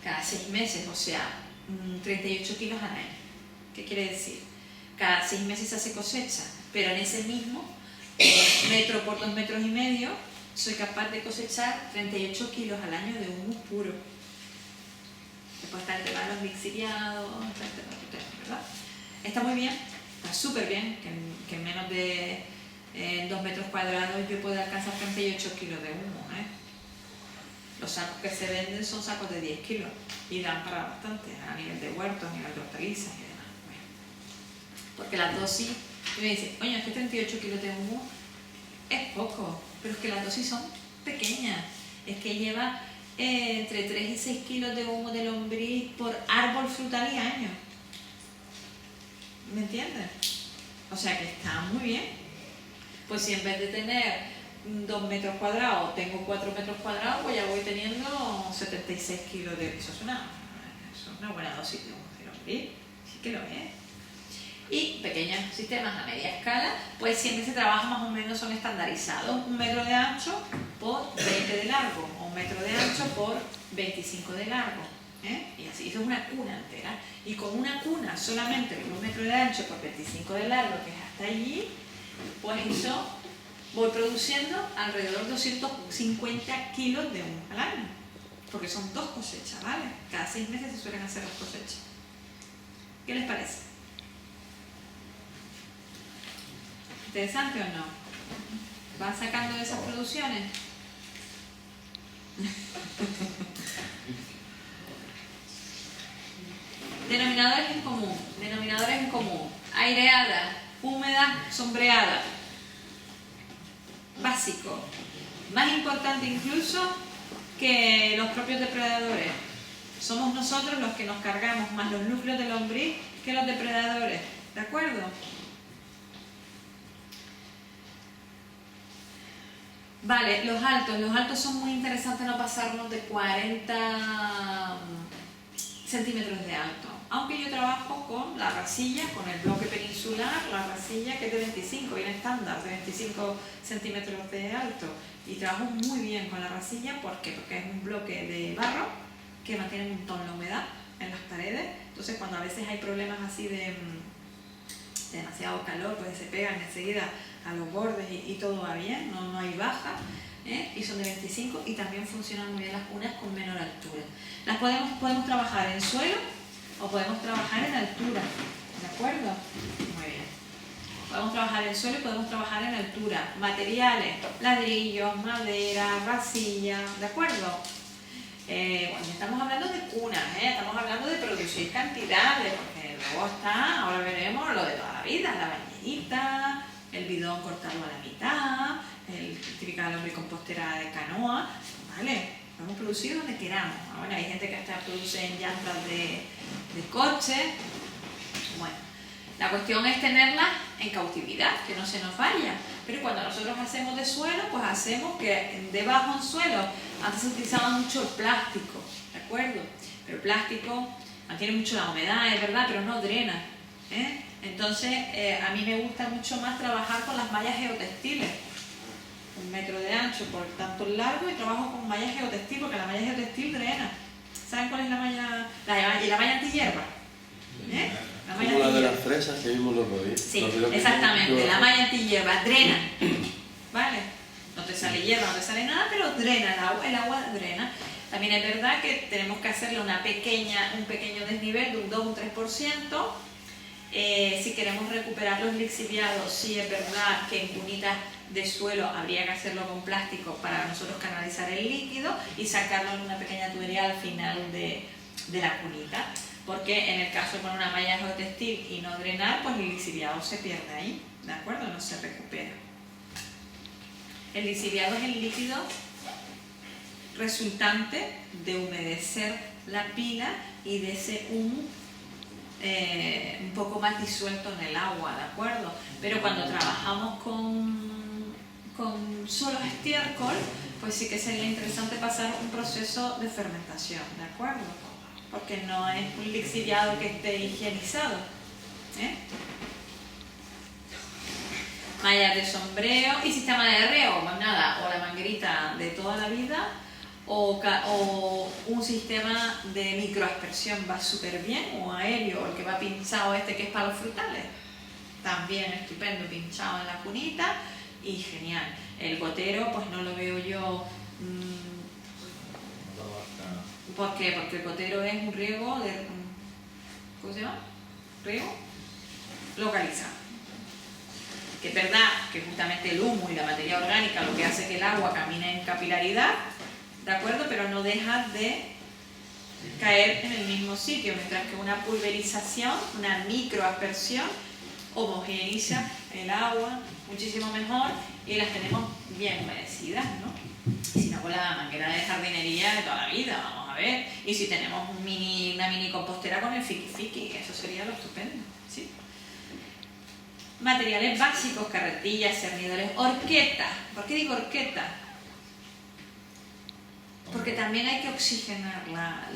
cada 6 meses, o sea, 38 kilos al año. ¿Qué quiere decir? Cada 6 meses se hace cosecha, pero en ese mismo metro por 2,5 metros soy capaz de cosechar 38 kilos al año de humus puro. Después está el tema de los lixiviados, ¿verdad? Está muy bien, está súper bien, que en menos de 2 metros cuadrados yo puedo alcanzar 38 kilos de humus, ¿eh? Los sacos que se venden son sacos de 10 kilos y dan para bastante a nivel de huertos, a nivel de hortalizas y demás. Bueno, porque la dosis, y me dice, oye, es que 38 kilos de humus es poco, pero es que las dosis son pequeñas. Es que lleva entre 3 y 6 kilos de humo de lombriz por árbol frutal y año. ¿Me entiendes? O sea que está muy bien. Pues si en vez de tener 2 metros cuadrados tengo 4 metros cuadrados, pues ya voy teniendo 76 kilos de... Eso es una buena dosis de humo de lombriz. Sí que lo es. Y pequeños sistemas a media escala, pues siempre se trabaja más o menos, son estandarizados, 1 metro de ancho por 20 de largo, o 1 metro de ancho por 25 de largo, ¿eh? Y así, eso es una cuna entera. Y con una cuna solamente de 1 metro de ancho por 25 de largo, que es hasta allí, pues eso voy produciendo alrededor de 250 kilos de humus al año, porque son 2 cosechas, ¿vale? Cada 6 meses se suelen hacer las cosechas. ¿Qué les parece? ¿Interesante o no? ¿Van sacando de esas producciones? Denominadores en común. Denominadores en común. Aireada, húmeda, sombreada. Básico. Más importante incluso que los propios depredadores. Somos nosotros los que nos cargamos más los núcleos de lombriz que los depredadores. ¿De acuerdo? Vale, los altos son muy interesantes, no pasarnos de 40 centímetros de alto. Aunque yo trabajo con la racilla, con el bloque peninsular, la racilla que es de 25, bien estándar, de 25 centímetros de alto. Y trabajo muy bien con la racilla, ¿por qué? Porque es un bloque de barro que mantiene un montón la humedad en las paredes. Entonces cuando a veces hay problemas así de demasiado calor, pues se pegan enseguida a los bordes y todo va bien, no hay baja, ¿eh? Y son de 25 y también funcionan muy bien las cunas con menor altura. Las podemos trabajar en suelo o podemos trabajar en altura, ¿de acuerdo? Muy bien. Podemos trabajar en suelo y podemos trabajar en altura. Materiales, ladrillos, madera, arcilla, ¿de acuerdo? Bueno, estamos hablando de cunas, estamos hablando de producir cantidades, porque luego está, ahora veremos lo de toda la vida, la bañerita, el bidón cortarlo a la mitad, el típico lombricompostera de canoa, ¿vale? Podemos producir donde queramos. Bueno, hay gente que hasta produce en llantas de coche. Bueno, la cuestión es tenerlas en cautividad, que no se nos vaya. Pero cuando nosotros hacemos de suelo, pues hacemos que debajo en suelo, antes se utilizaba mucho el plástico, ¿de acuerdo? Pero el plástico mantiene mucho la humedad, es verdad, pero no drena, ¿eh? Entonces, a mí me gusta mucho más trabajar con las mallas geotextiles. 1 metro de ancho por tanto largo y trabajo con malla geotextil, porque la malla geotextil drena. ¿Saben cuál es la malla? La malla antihierba. ¿Eh? La malla Como la de antihierba. las fresas que vimos los rodillos. Sí, exactamente, la malla antihierba drena, ¿vale? No te sale hierba, no te sale nada, pero drena, el agua drena. También es verdad que tenemos que hacerle un pequeño desnivel de un 2 o un 3%. Si queremos recuperar los lixiviados, sí es verdad que en cunitas de suelo habría que hacerlo con plástico para nosotros canalizar el líquido y sacarlo en una pequeña tubería al final de la cunita. Porque en el caso con una malla geotextil y no drenar, pues el lixiviado se pierde ahí, ¿de acuerdo? No se recupera. El lixiviado es el líquido resultante de humedecer la pila y de ese humo un poco más disuelto en el agua, ¿de acuerdo? Pero cuando trabajamos con solo estiércol, pues sí que sería interesante pasar un proceso de fermentación, ¿de acuerdo? Porque no es un lixiviado que esté higienizado, ¿eh? Mallas de sombreo y sistema de riego, pues nada, o la manguerita de toda la vida o un sistema de microaspersión va súper bien, o aéreo, o el que va pinchado que es para los frutales, también estupendo, pinchado en la cunita y genial. El gotero pues no lo veo yo. ¿Por qué? Porque el gotero es un riego de... ¿Cómo se llama? Riego localizado. Que es verdad que justamente el humo y la materia orgánica lo que hace que el agua camine en capilaridad, ¿de acuerdo? Pero no deja de caer en el mismo sitio, mientras que una pulverización, una microaspersión, homogeneiza el agua muchísimo mejor y las tenemos bien humedecidas, ¿no? Y si no, con la manguera de jardinería de toda la vida, vamos a ver. Y si tenemos una mini compostera con el fiki-fiki, eso sería lo estupendo, ¿sí? Materiales básicos, carretillas, cernidores, horqueta. ¿Por qué digo horqueta? Porque también hay que oxigenar la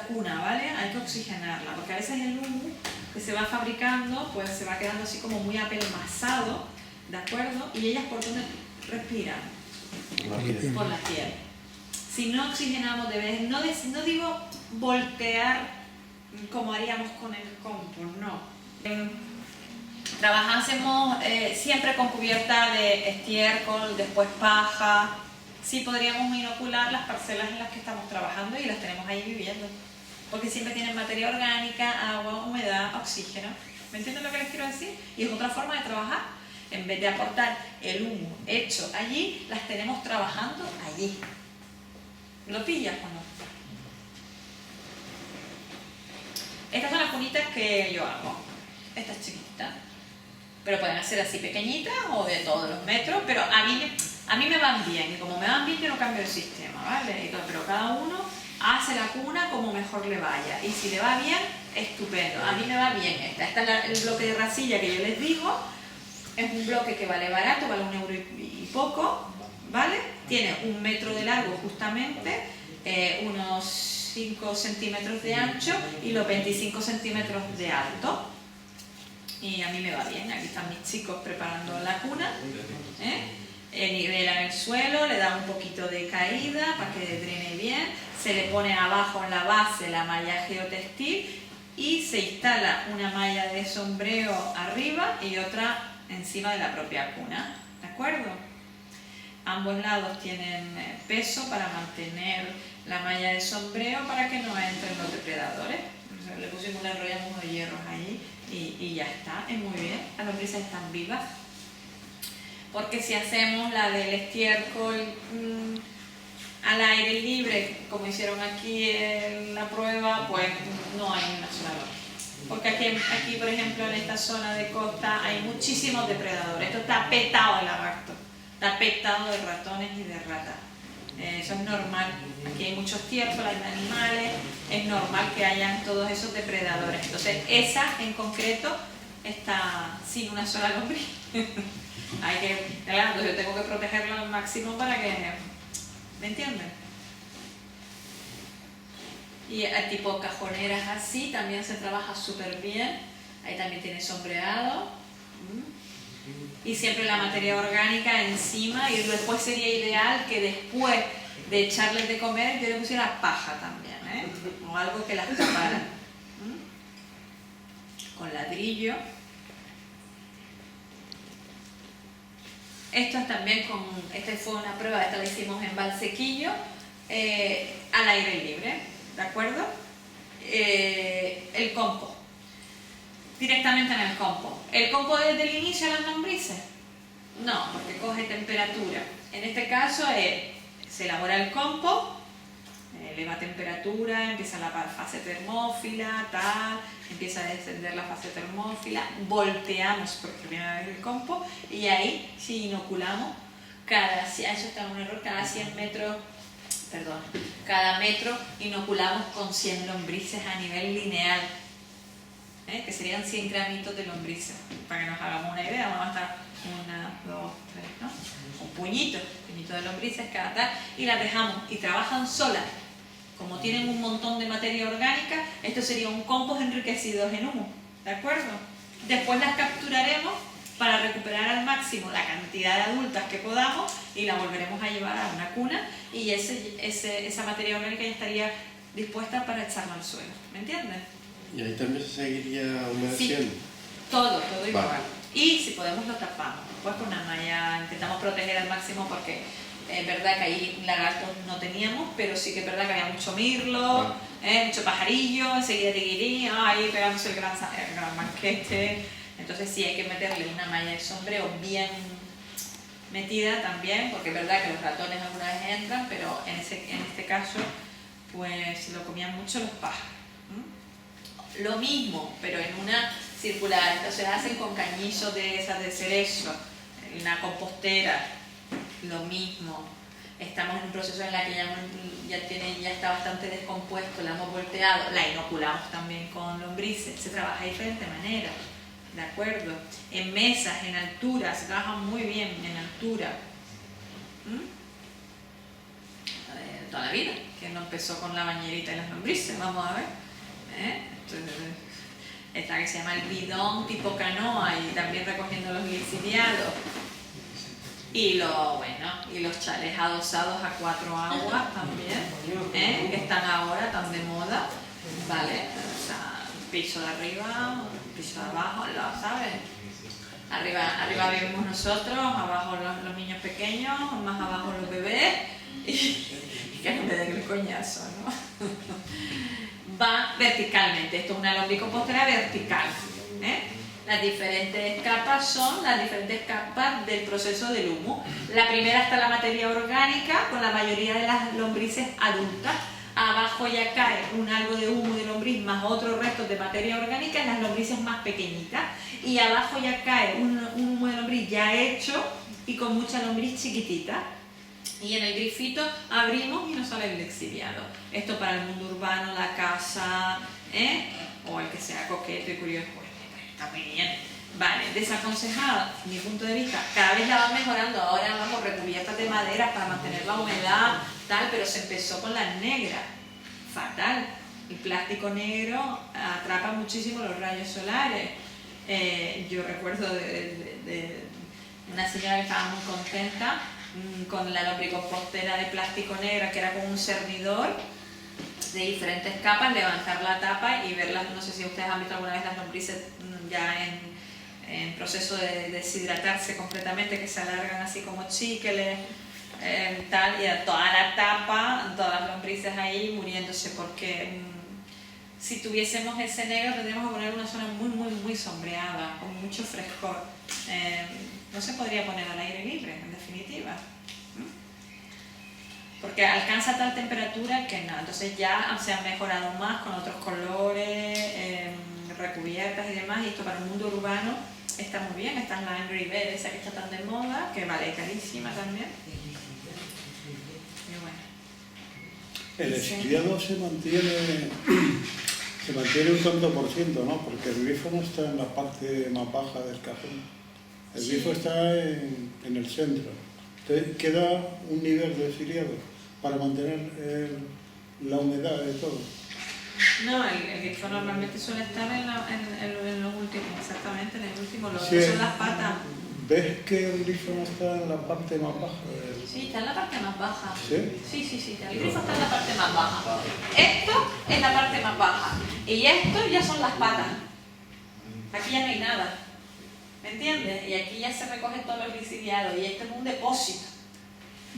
cuna, ¿vale? Hay que oxigenarla, porque a veces el humo que se va fabricando, pues se va quedando así como muy apelmazado, ¿de acuerdo? Y ellas ¿por dónde respiran? Por la piel. Si no oxigenamos de vez, no digo voltear como haríamos con el compost, no. Trabajásemos siempre con cubierta de estiércol, después paja. Sí podríamos inocular las parcelas en las que estamos trabajando y las tenemos ahí viviendo. Porque siempre tienen materia orgánica, agua, humedad, oxígeno. ¿Me entienden lo que les quiero decir? Y es otra forma de trabajar. En vez de aportar el humo hecho allí, las tenemos trabajando allí. ¿Lo pillas o no? Estas son las cunitas que yo hago. Estas chiquititas. Pero pueden ser así pequeñitas o de todos los metros, pero a mí me van bien. Y como me van bien, yo no cambio el sistema, ¿vale? Pero cada uno hace la cuna como mejor le vaya. Y si le va bien, estupendo. A mí me va bien esta. Esta es el bloque de racilla que yo les digo. Es un bloque que vale barato, vale €1 y poco, ¿vale? Tiene 1 metro de largo justamente, unos 5 centímetros de ancho y los 25 centímetros de alto. Y a mí me va bien. Aquí están mis chicos preparando la cuna. Nivelan el suelo, le da un poquito de caída para que drene bien. Se le pone abajo en la base la malla geotextil y se instala una malla de sombreo arriba y otra encima de la propia cuna, ¿de acuerdo? Ambos lados tienen peso para mantener la malla de sombreo para que no entren los depredadores. Le pusimos, le enrollamos unos hierros ahí y ya está, es muy bien. Las lombrices están vivas. Porque si hacemos la del estiércol al aire libre, como hicieron aquí en la prueba, pues no hay una sola lombriz. Porque aquí, por ejemplo, en esta zona de costa hay muchísimos depredadores. Esto está petado de lagartos, está petado de ratones y de ratas. Eso es normal. Aquí hay muchos tiércoles, hay animales, es normal que hayan todos esos depredadores. Entonces, esa en concreto está sin una sola lombriz. Claro, yo tengo que protegerla al máximo para que... ¿Me entienden? Y el tipo cajoneras así también se trabaja súper bien. Ahí también tiene sombreado. Y siempre la materia orgánica encima. Y después sería ideal que después de echarles de comer yo le pusiera paja también, ¿eh? O algo que las tapara. Con ladrillo. Esto es también esta fue una prueba, esta la hicimos en Valsequillo, al aire libre. ¿De acuerdo? El compost. Directamente en el compost. ¿El compost desde el inicio a las lombrices? No, porque coge temperatura. En este caso se elabora el compost, eleva temperatura, empieza la fase termófila, empieza a descender la fase termófila, volteamos por primera vez el compost y ahí sí inoculamos eso está en un error, cada 100 metros. Perdón, cada metro inoculamos con 100 lombrices a nivel lineal, que serían 100 gramitos de lombrices, para que nos hagamos una idea. Vamos a estar 1, 2, 3, ¿no? Un puñito de lombrices cada tal, y las dejamos, y trabajan solas. Como tienen un montón de materia orgánica, esto sería un compost enriquecido en humo, ¿de acuerdo? Después las capturaremos para recuperar al máximo la cantidad de adultas que podamos y la volveremos a llevar a una cuna y esa materia orgánica ya estaría dispuesta para echarla al suelo. ¿Me entiendes? Y ahí también se seguiría humedeciendo. Sí, todo igual. Vale. Y si podemos lo tapamos, pues con una malla intentamos proteger al máximo porque es verdad que ahí lagartos no teníamos, pero sí que es verdad que había mucho mirlo, mucho pajarillo, enseguida tiguirí, ahí pegándose el gran banquete. Entonces sí hay que meterle una malla de sombreo bien metida también, porque es verdad que los ratones alguna vez entran, pero en este caso pues lo comían mucho los pájaros. Lo mismo, pero en una circular, entonces hacen con cañizos de esas de cerezo, en una compostera, lo mismo. Estamos en un proceso en la que ya está bastante descompuesto, la hemos volteado, la inoculamos también con lombrices, se trabaja de diferente manera, ¿de acuerdo? En mesas, en altura, se trabaja muy bien en altura. Toda la vida, que no empezó con la bañerita y las lombrices, vamos a ver. Entonces, esta que se llama el bidón tipo canoa y también recogiendo los lixiviados. Y los chalés adosados a 4 aguas también, que están ahora tan de moda, ¿vale? O sea, piso de arriba, piso de abajo, ¿sabes? Arriba vivimos nosotros, abajo los niños pequeños, más abajo los bebés, y que no me den el coñazo, ¿no? Va verticalmente, esto es una lombricompostera vertical, Las diferentes capas son las diferentes capas del proceso del humo. La primera está la materia orgánica, con la mayoría de las lombrices adultas. Abajo ya cae algo de humo de lombriz más otros restos de materia orgánica en las lombrices más pequeñitas. Y abajo ya cae un humo de lombriz ya hecho y con mucha lombriz chiquitita. Y en el grifito abrimos y nos sale el lixiviado. Esto para el mundo urbano, la casa, o el que sea coqueto y curioso. Está muy bien. Vale, desaconsejado, desde mi punto de vista, cada vez la van mejorando, ahora vamos recubiertas de madera para mantener la humedad, tal, pero se empezó con las negras, fatal. El plástico negro atrapa muchísimo los rayos solares. Yo recuerdo de una señora que estaba muy contenta con la lombricompostera de plástico negro, que era como un cernidor de diferentes capas, levantar la tapa y verlas. No sé si ustedes han visto alguna vez las lombrices ya en proceso de deshidratarse completamente, que se alargan así como chíqueles, tal, y a toda la tapa, todas las lombrices ahí muriéndose, porque si tuviésemos ese negro tendríamos que poner una zona muy sombreada, con mucho frescor. No se podría poner al aire libre, en definitiva, porque alcanza tal temperatura que no. Entonces ya se han mejorado más con otros colores, recubiertas y demás, y esto para el mundo urbano está muy bien. Esta es la Angry Bird, esa que está tan de moda, que vale carísima también. Y bueno. El lixiviado se mantiene un tanto por ciento, ¿no? Porque el grifo no está en la parte más baja del cajón. El grifo está en el centro. Entonces queda un nivel de lixiviado para mantener la humedad de todo. No, el grifo normalmente suele estar en los últimos, exactamente, en el último, lo Sí, que son las patas. ¿Ves que el grifo no está en la parte más baja? Sí, está en la parte más baja. ¿Sí? Sí, el grifo está en la parte más baja. Esto es la parte más baja. Y esto ya son las patas. Aquí ya no hay nada. ¿Me entiendes? Y aquí ya se recogen todos los lixiviados. Y esto es un depósito.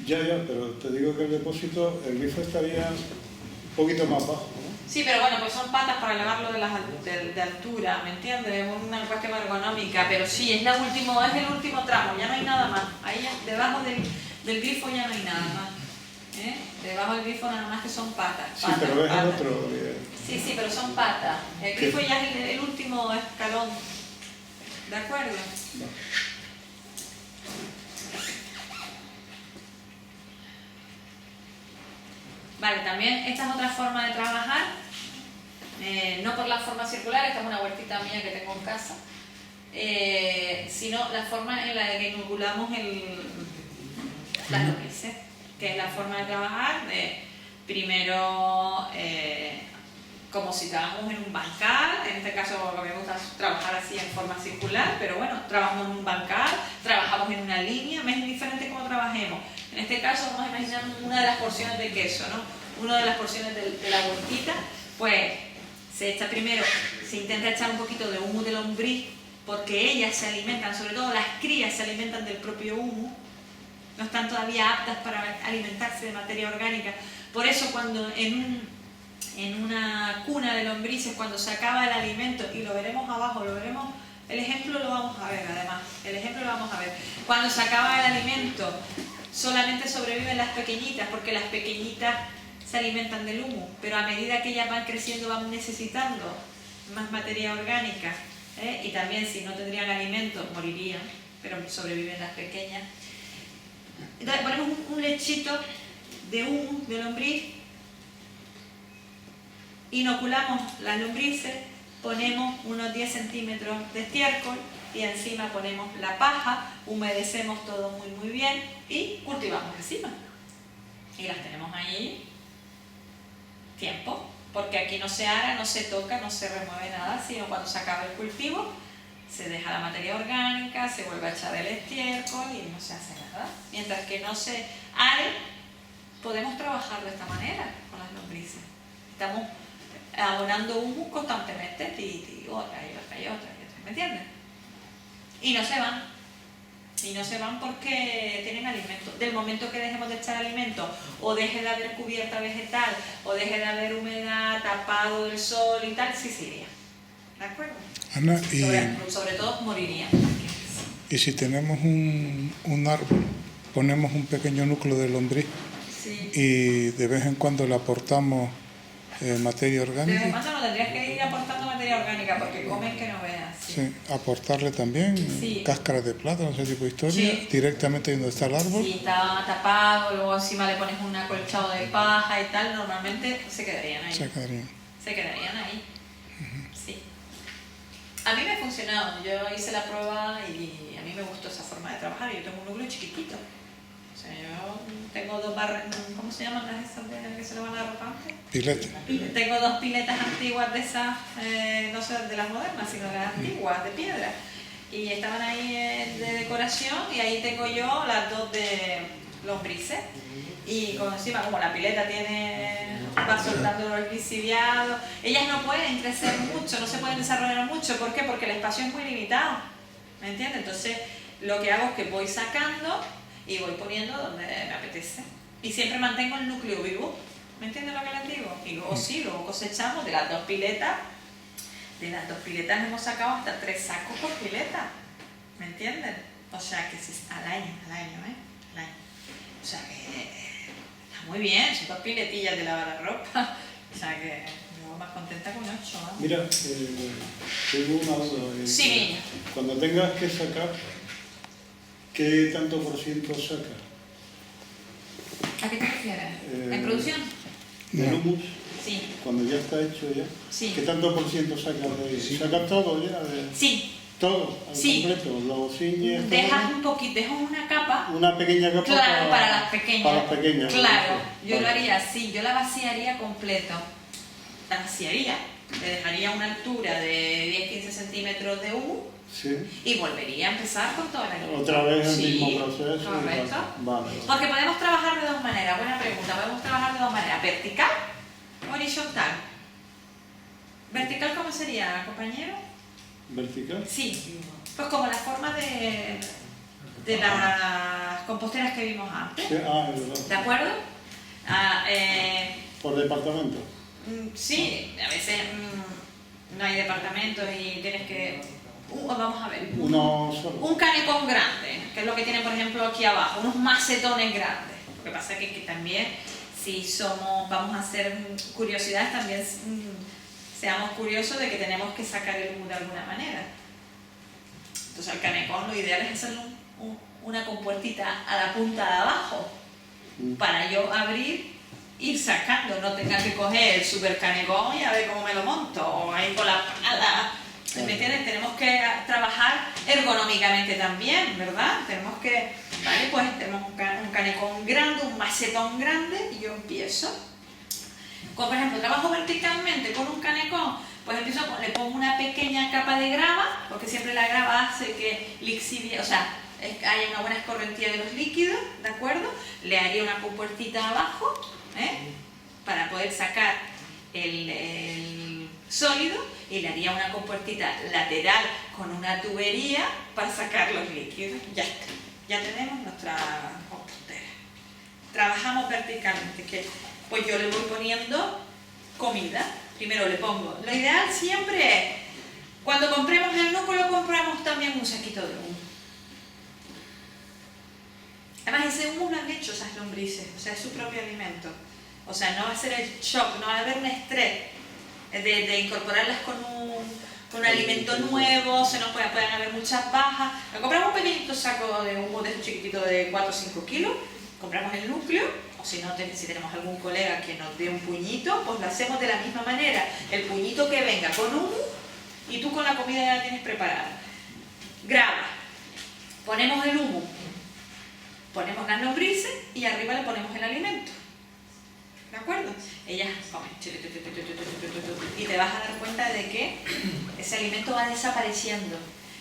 Ya, pero te digo que el depósito, el grifo estaría un poquito más bajo, ¿no? Sí, pero bueno, pues son patas para elevarlo de altura, ¿me entiendes? Es una cuestión ergonómica, pero sí, es el último tramo, ya no hay nada más. Ahí ya, debajo del grifo ya no hay nada más. Debajo del grifo nada más que son patas. Sí, pero ves el otro. Sí, pero son patas. El grifo ya es el último escalón. ¿De acuerdo? No. Vale, también esta es otra forma de trabajar, no por la forma circular, esta es una huertita mía que tengo en casa, sino la forma en la que inoculamos las lombrices, que es la forma de trabajar primero como si trabajamos en un bancal. En este caso a mí me gusta trabajar así en forma circular, pero bueno, trabajamos en un bancal, trabajamos en una línea, es indiferente cómo trabajemos. En este caso vamos a imaginar una de las porciones de queso, ¿no? Una de las porciones de la huertita, pues se echa primero, se intenta echar un poquito de humo de lombriz porque ellas se alimentan, sobre todo las crías se alimentan del propio humo, no están todavía aptas para alimentarse de materia orgánica. Por eso cuando en una cuna de lombrices, cuando se acaba el alimento, y lo veremos abajo, lo veremos, el ejemplo lo vamos a ver además, el ejemplo lo vamos a ver. Cuando se acaba el alimento, solamente sobreviven las pequeñitas, porque las pequeñitas se alimentan del humo, pero a medida que ellas van creciendo van necesitando más materia orgánica, y también si no tendrían alimento morirían, pero sobreviven las pequeñas. Entonces ponemos un lechito de humo, de lombriz, inoculamos las lombrices, ponemos unos 10 centímetros de estiércol y encima ponemos la paja, humedecemos todo muy muy bien y cultivamos encima. Y las tenemos ahí tiempo, porque aquí no se ara, no se toca, no se remueve nada, sino cuando se acaba el cultivo se deja la materia orgánica, se vuelve a echar el estiércol y no se hace nada. Mientras que no se are, podemos trabajar de esta manera con las lombrices. Estamos abonando humus constantemente, y otra, ¿me entiendes? Y no se van. Y no se van porque tienen alimento. Del momento que dejemos de echar alimento, o deje de haber cubierta vegetal, o deje de haber humedad, tapado del sol y tal, sí se iría. ¿De acuerdo? Ana, sobre todo morirían. y si tenemos un árbol, ponemos un pequeño núcleo de lombriz, sí, y de vez en cuando le aportamos materia de vez en orgánica. cuando no tendrías que ir aportando materia orgánica porque comen que no veas. Sí. Sí, aportarle también Sí. cáscaras de plátano, ese tipo de historia, Sí. directamente donde está el árbol. Si está tapado, luego encima le pones un acolchado de paja y tal, normalmente se quedarían ahí. Se quedarían. Se quedarían ahí. Sí. A mí me ha funcionado. Yo hice la prueba y a mí me gustó esa forma de trabajar. Yo tengo un núcleo chiquitito. O sea, yo tengo dos barras, ¿cómo se llaman las esas de que se le van a la ropa antes? Pilete. Tengo dos piletas antiguas de esas, no sé de las modernas, sino de las antiguas, de piedra. Y estaban ahí de decoración, y ahí tengo yo las dos de lombrices. Y con encima, como la pileta va soltando los lixiviados, ellas no pueden crecer mucho, no se pueden desarrollar mucho. ¿Por qué? Porque el espacio es muy limitado. ¿Me entiendes? Entonces, lo que hago es que voy sacando y voy poniendo donde me apetece. Y siempre mantengo el núcleo vivo. ¿Me entiendes lo que les digo? Y luego sí, luego cosechamos de las dos piletas. De las dos piletas hemos sacado hasta 3 sacos por pileta. ¿Me entienden? O sea que al año, Al año. O sea que está muy bien, son 2 piletillas de lavar la ropa. O sea que yo más contenta con 8. ¿no? Mira, tengo una duda. Sí, niña. Cuando tengas que sacar, ¿qué tanto por ciento sacas? ¿A qué te refieres? ¿En producción? ¿Del humus? Sí. Cuando ya está hecho ya. Sí. ¿Qué tanto por ciento sacas de ¿Sacas todo ya? Sí. Todo, al Sí. completo. Lo ciñes. Dejas todo. un poquito, dejas una capa. Una pequeña capa Claro, para las pequeñas. Para las pequeñas. Claro, yo Vale. lo haría así, yo la vaciaría completo. La vaciaría, le dejaría una altura de 10-15 centímetros de humo Sí. y volvería a empezar con toda la alimento. Otra vez el Sí, mismo proceso. correcto. Vale. Porque podemos trabajar de dos maneras, buena pregunta, podemos trabajar de dos maneras, vertical o horizontal. ¿Vertical cómo sería, compañero? ¿Vertical? Sí, pues como la forma de las composteras que vimos antes, Sí, es verdad. ¿de acuerdo? Por departamento. Sí, a veces no hay departamentos y tienes que... vamos a ver. Uno solo. Un canecón grande, que es lo que tienen por ejemplo aquí abajo, unos macetones grandes. Lo que pasa es que también, si vamos a hacer curiosidades, también seamos curiosos de que tenemos que sacar el humo de alguna manera. Entonces al canecón lo ideal es hacerle una compuertita a la punta de abajo, para yo abrir, ir sacando, no tenga que coger el super canecón y a ver cómo me lo monto, o ahí con la pala. ¿Me entiendes? Tenemos que trabajar ergonómicamente también, ¿verdad? Tenemos que, vale, pues tenemos un canecón grande, un macetón grande, y yo empiezo. Por ejemplo, trabajo verticalmente con un canecón, pues empiezo, le pongo una pequeña capa de grava, porque siempre la grava hace que lixivie, o sea, haya una buena escorrentía de los líquidos, ¿de acuerdo? Le haría una compuertita abajo, para poder sacar sólido y le haría una compuertita lateral con una tubería para sacar los líquidos. Ya está, ya tenemos nuestra compostera. Trabajamos verticalmente, que pues yo le voy poniendo comida. Primero le pongo, lo ideal siempre es, cuando compremos el núcleo, compramos también un saquito de humo. Además, ese humo lo han hecho esas lombrices, o sea, es su propio alimento. O sea, no va a ser el shock, no va a haber un estrés de incorporarlas con un alimento nuevo, pueden haber muchas bajas. Compramos un pequeñito saco de humo de chiquitito de 4 o 5 kilos, compramos el núcleo, o si tenemos algún colega que nos dé un puñito, pues lo hacemos de la misma manera. El puñito que venga con humo y tú con la comida ya la tienes preparada. Graba, ponemos el humo, ponemos las lombrices y arriba le ponemos el alimento. ¿De acuerdo? Ellas comen y te vas a dar cuenta de que ese alimento va desapareciendo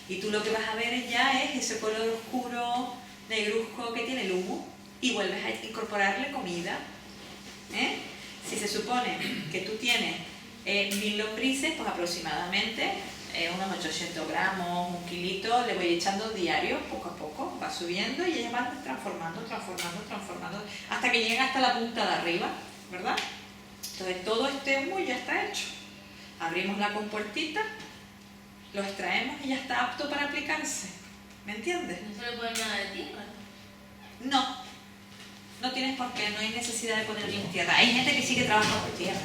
y tú lo que vas a ver ya es ese color oscuro, negruzco que tiene el humo y vuelves a incorporarle comida. Si se supone que tú tienes 1000 lombrices, pues aproximadamente unos 800 gramos, 1 kilito, le voy echando diario, poco a poco, va subiendo y ellas van transformando, hasta que lleguen hasta la punta de arriba, ¿verdad? Entonces todo este humo ya está hecho. Abrimos la compuertita, lo extraemos y ya está apto para aplicarse. ¿Me entiendes? ¿No se le pone nada de tierra? No tienes por qué, no hay necesidad de ponerle en tierra. Hay gente que sí que trabaja con tierra,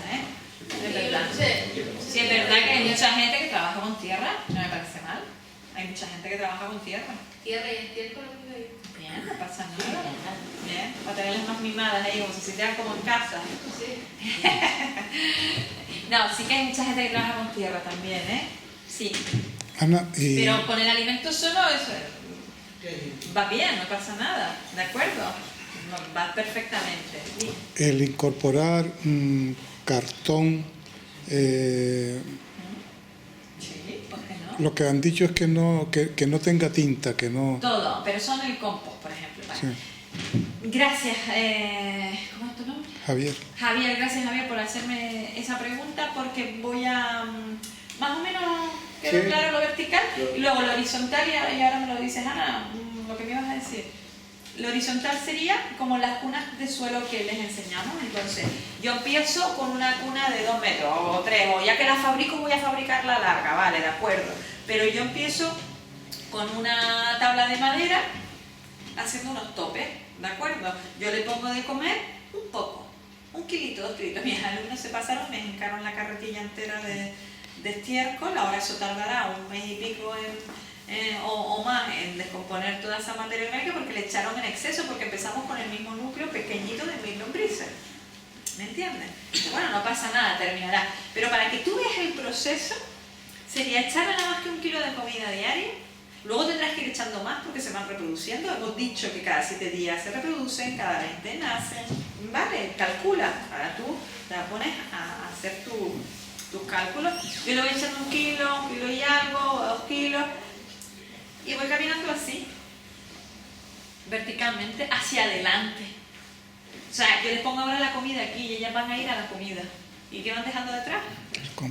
Es verdad. Sí, es verdad que hay mucha gente que trabaja con tierra, no me parece mal. Hay mucha gente que trabaja con tierra. Tierra y estiércol, lo que digo. Bien, no pasa nada. Bien, para tenerlas más mimadas ahí, como si se sintieran como en casa. Sí. No, sí que hay mucha gente que trabaja con tierra también, Sí. Ana, Pero con el alimento solo eso va bien, no pasa nada, ¿de acuerdo? Va perfectamente. Sí. el incorporar cartón, Sí, ¿por qué no? lo que han dicho es que no tenga tinta, que no... Todo, pero son el compost, por ejemplo. Vale. Sí. Gracias, ¿cómo es tu nombre? Javier. Javier, gracias Javier por hacerme esa pregunta porque voy a más o menos quedó Sí. claro lo vertical Yo- y luego lo horizontal y ahora me lo dices Ana, lo que me ibas a decir. Lo horizontal sería como las cunas de suelo que les enseñamos. Entonces, yo empiezo con una cuna de 2 metros o 3, o ya que la fabrico voy a fabricarla larga, vale, de acuerdo. Pero yo empiezo con una tabla de madera haciendo unos topes, ¿de acuerdo? Yo le pongo de comer un poco, 1 kilito, 2 kilitos. Mis alumnos se pasaron, me encargaron la carretilla entera de estiércol, ahora eso tardará 1 mes y pico o más en descomponer toda esa materia orgánica porque le echaron en exceso, porque empezamos con el mismo núcleo pequeñito de 1000 lombrices. ¿Me entiendes? Bueno, no pasa nada, terminará. Pero para que tú veas el proceso, sería echar nada más que 1 kilo de comida diaria. Luego tendrás que ir echando más porque se van reproduciendo. Hemos dicho que cada 7 días se reproducen, cada 20 nacen. Vale, calcula. Ahora tú te pones a hacer tus cálculos. Yo le voy echando 1 kilo y algo, 2 kilos. Y voy caminando así, verticalmente, hacia adelante. O sea, yo les pongo ahora la comida aquí y ellas van a ir a la comida. ¿Y qué van dejando detrás?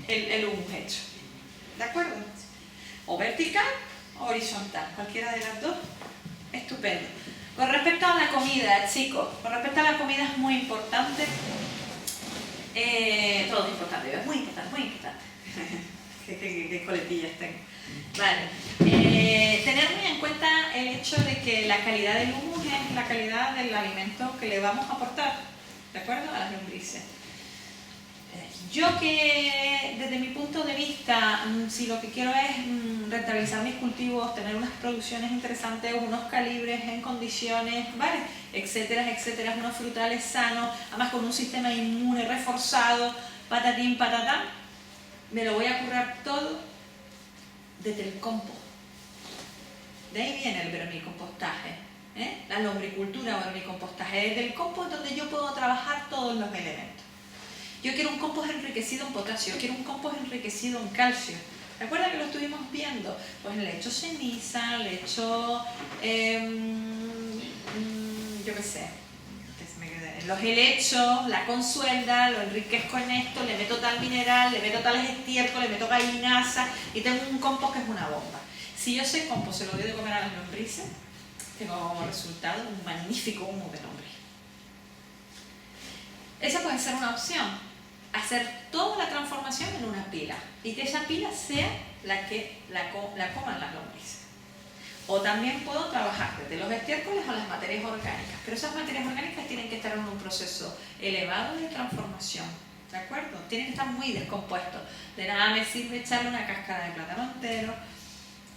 El humus hecho. ¿De acuerdo? O vertical o horizontal, cualquiera de las dos. Estupendo. Con respecto a la comida, chicos, con respecto a la comida es muy importante. Todo es importante, es muy importante, muy importante. ¿Qué coletillas tengo? Vale. Tener muy en cuenta el hecho de que la calidad del humus es la calidad del alimento que le vamos a aportar, ¿de acuerdo? A las lombrices. Yo que desde mi punto de vista, si lo que quiero es rentabilizar mis cultivos, tener unas producciones interesantes, unos calibres en condiciones, ¿vale? Etcétera, etcétera, unos frutales sanos, además con un sistema inmune reforzado, patatín, patatán, me lo voy a currar todo desde el compost. De ahí viene el vermicompostaje, la lombricultura o vermicompostaje. Desde el compost donde yo puedo trabajar todos los elementos. Yo quiero un compost enriquecido en potasio, quiero un compost enriquecido en calcio. ¿Recuerda que lo estuvimos viendo? Pues le echo ceniza, le echo, yo qué sé, los helechos, la consuelda, lo enriquezco en esto, le meto tal mineral, le meto tales estiércol, le meto gallinaza y tengo un compost que es una bomba. Si yo ese compost se lo doy de comer a las lombrices, tengo como resultado un magnífico humo de lombriz. Esa puede ser una opción, hacer toda la transformación en una pila y que esa pila sea la que la coman las lombrices. O también puedo trabajar desde los estiércoles a las materias orgánicas, pero esas materias orgánicas tienen que estar en un proceso elevado de transformación, ¿de acuerdo? Tienen que estar muy descompuestos. De nada me sirve echarle una cáscara de plátano entero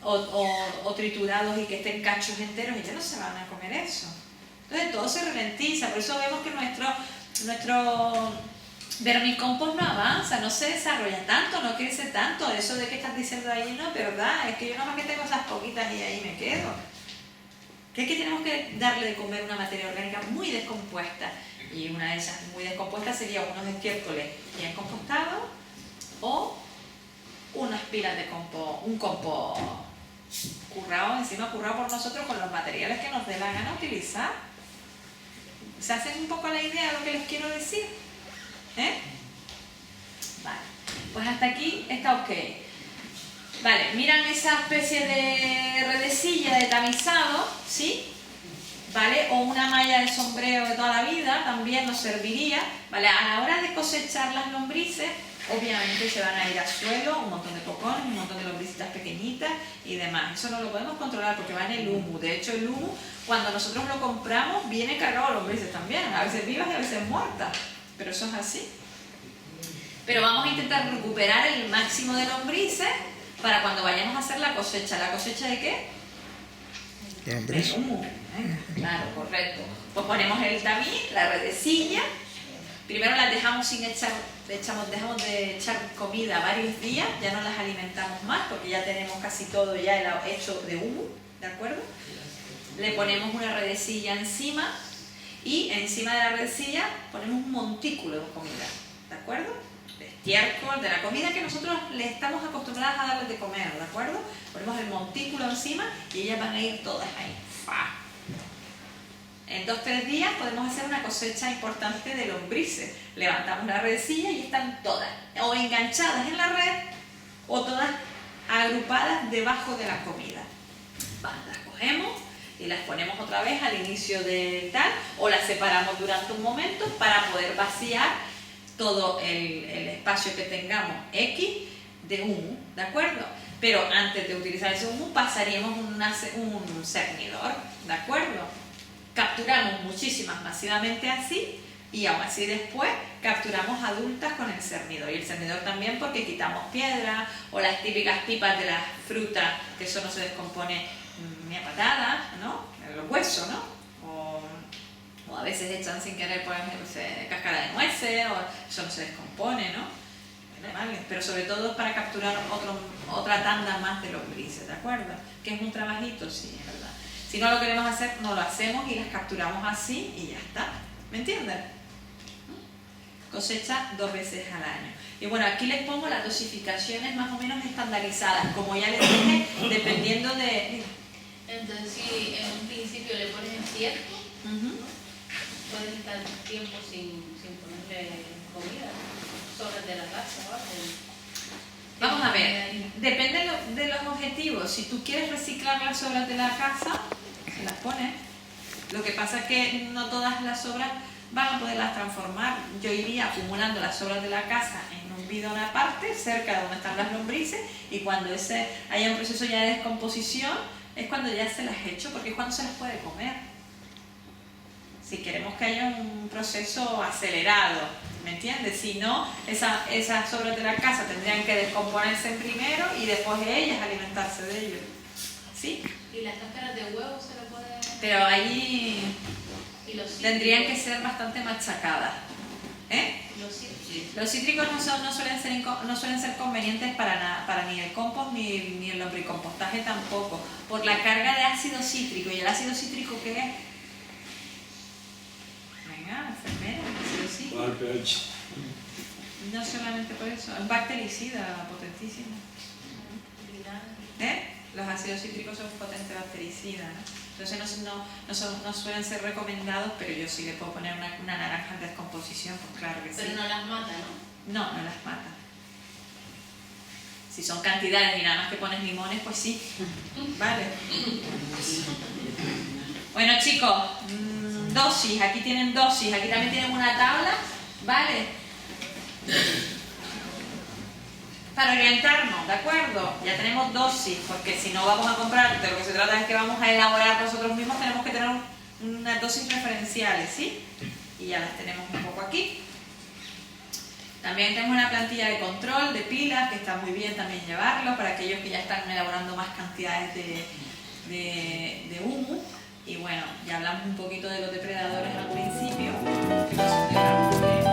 o triturados y que estén cachos enteros, ellos no se van a comer eso. Entonces todo se ralentiza, por eso vemos que nuestro vermicompost no avanza, no se desarrolla tanto, no crece tanto. Eso de que estás diciendo ahí no es verdad, es que yo nada más que tengo esas poquitas y ahí me quedo. Que es que tenemos que darle de comer una materia orgánica muy descompuesta, y una de esas muy descompuestas sería unos estiércoles bien compostados o unas pilas de compost, un compost currado, encima currado por nosotros con los materiales que nos dé la gana utilizar. ¿Se hacen un poco la idea de lo que les quiero decir? Vale, pues hasta aquí está ok. Vale, miran esa especie de redecilla de tamizado, ¿sí? ¿Vale? O una malla de sombrero de toda la vida también nos serviría, ¿vale? A la hora de cosechar las lombrices, obviamente se van a ir al suelo, un montón de cocones, un montón de lombricitas pequeñitas y demás. Eso no lo podemos controlar porque va en el humus. De hecho, el humus, cuando nosotros lo compramos, viene cargado de lombrices también, a veces vivas y a veces muertas. Pero eso es así. Pero vamos a intentar recuperar el máximo de lombrices para cuando vayamos a hacer la cosecha. ¿La cosecha de qué? Lombriz. De humus. Claro, correcto. Pues ponemos el tamiz, la redecilla. Primero las dejamos sin echar, dejamos de echar comida varios días, ya no las alimentamos más porque ya tenemos casi todo ya hecho de humus, ¿de acuerdo? Le ponemos una redecilla encima y encima de la redecilla ponemos un montículo de comida, ¿de acuerdo? De estiércol, de la comida que nosotros le estamos acostumbradas a darles de comer, ¿de acuerdo? Ponemos el montículo encima y ellas van a ir todas ahí. ¡Fua! En 2-3 días podemos hacer una cosecha importante de lombrices. Levantamos la redecilla y están todas o enganchadas en la red o todas agrupadas debajo de la comida. Las cogemos y las ponemos otra vez al inicio de tal, o las separamos durante un momento para poder vaciar todo el espacio que tengamos X de humus, ¿de acuerdo? Pero antes de utilizar ese humus pasaríamos un cernidor, ¿de acuerdo? Capturamos muchísimas masivamente así y aún así después capturamos adultas con el cernidor. Y el cernidor también porque quitamos piedras o las típicas tipas de las frutas, que eso no se descompone ni a patadas, ¿no? Los huesos, ¿no? O a veces echan sin querer, por ejemplo, cáscara de nueces, o eso no se descompone, ¿no? Vale. Pero sobre todo es para capturar otra tanda más de lombrices, ¿de acuerdo? Que es un trabajito, sí, es verdad. Si no lo queremos hacer, no lo hacemos y las capturamos así y ya está. ¿Me entienden? Cosecha 2 veces al año. Y bueno, aquí les pongo las dosificaciones más o menos estandarizadas. Como ya les dije, dependiendo de... Entonces, si en un principio le pones estiércol, puedes estar tiempo sin ponerle comida, sobras de la casa, ¿vale? Vamos a ver, depende de los objetivos. Si tú quieres reciclar las sobras de la casa, se las pones. Lo que pasa es que no todas las sobras van a poderlas transformar. Yo iría acumulando las sobras de la casa en un bidón aparte, cerca de donde están las lombrices, y cuando haya un proceso ya de descomposición, es cuando ya se las echo, porque es cuando se las puede comer. Si queremos que haya un proceso acelerado, ¿me entiendes? Si no, esas sobras de la casa tendrían que descomponerse primero y después ellas alimentarse de ellos. ¿Sí? ¿Y las cáscaras de huevo se le puede...? Pero ahí ¿Y tendrían que ser bastante machacadas. Los Los cítricos no suelen ser convenientes para ni el compost ni el lombricompostaje tampoco, por la carga de ácido cítrico. ¿Y el ácido cítrico qué es? Venga, enfermera, ácido cítrico. No solamente por eso, es bactericida potentísimo. Los ácidos cítricos son potentes bactericidas, ¿no? Entonces no suelen ser recomendados, pero yo sí le puedo poner una naranja en descomposición, pues claro que sí. Pero no las mata, ¿no? No, no las mata. Si son cantidades y nada más que pones limones, pues sí. Vale. Bueno, chicos, dosis. Aquí tienen dosis. Aquí también tienen una tabla. Vale. Para orientarnos, ¿de acuerdo? Ya tenemos dosis, porque si no vamos a comprar, de lo que se trata es que vamos a elaborar nosotros mismos, tenemos que tener unas dosis referenciales, ¿sí? Y ya las tenemos un poco aquí. También tengo una plantilla de control de pilas, que está muy bien también llevarlo para aquellos que ya están elaborando más cantidades de humus. Y bueno, ya hablamos un poquito de los depredadores al principio, que son de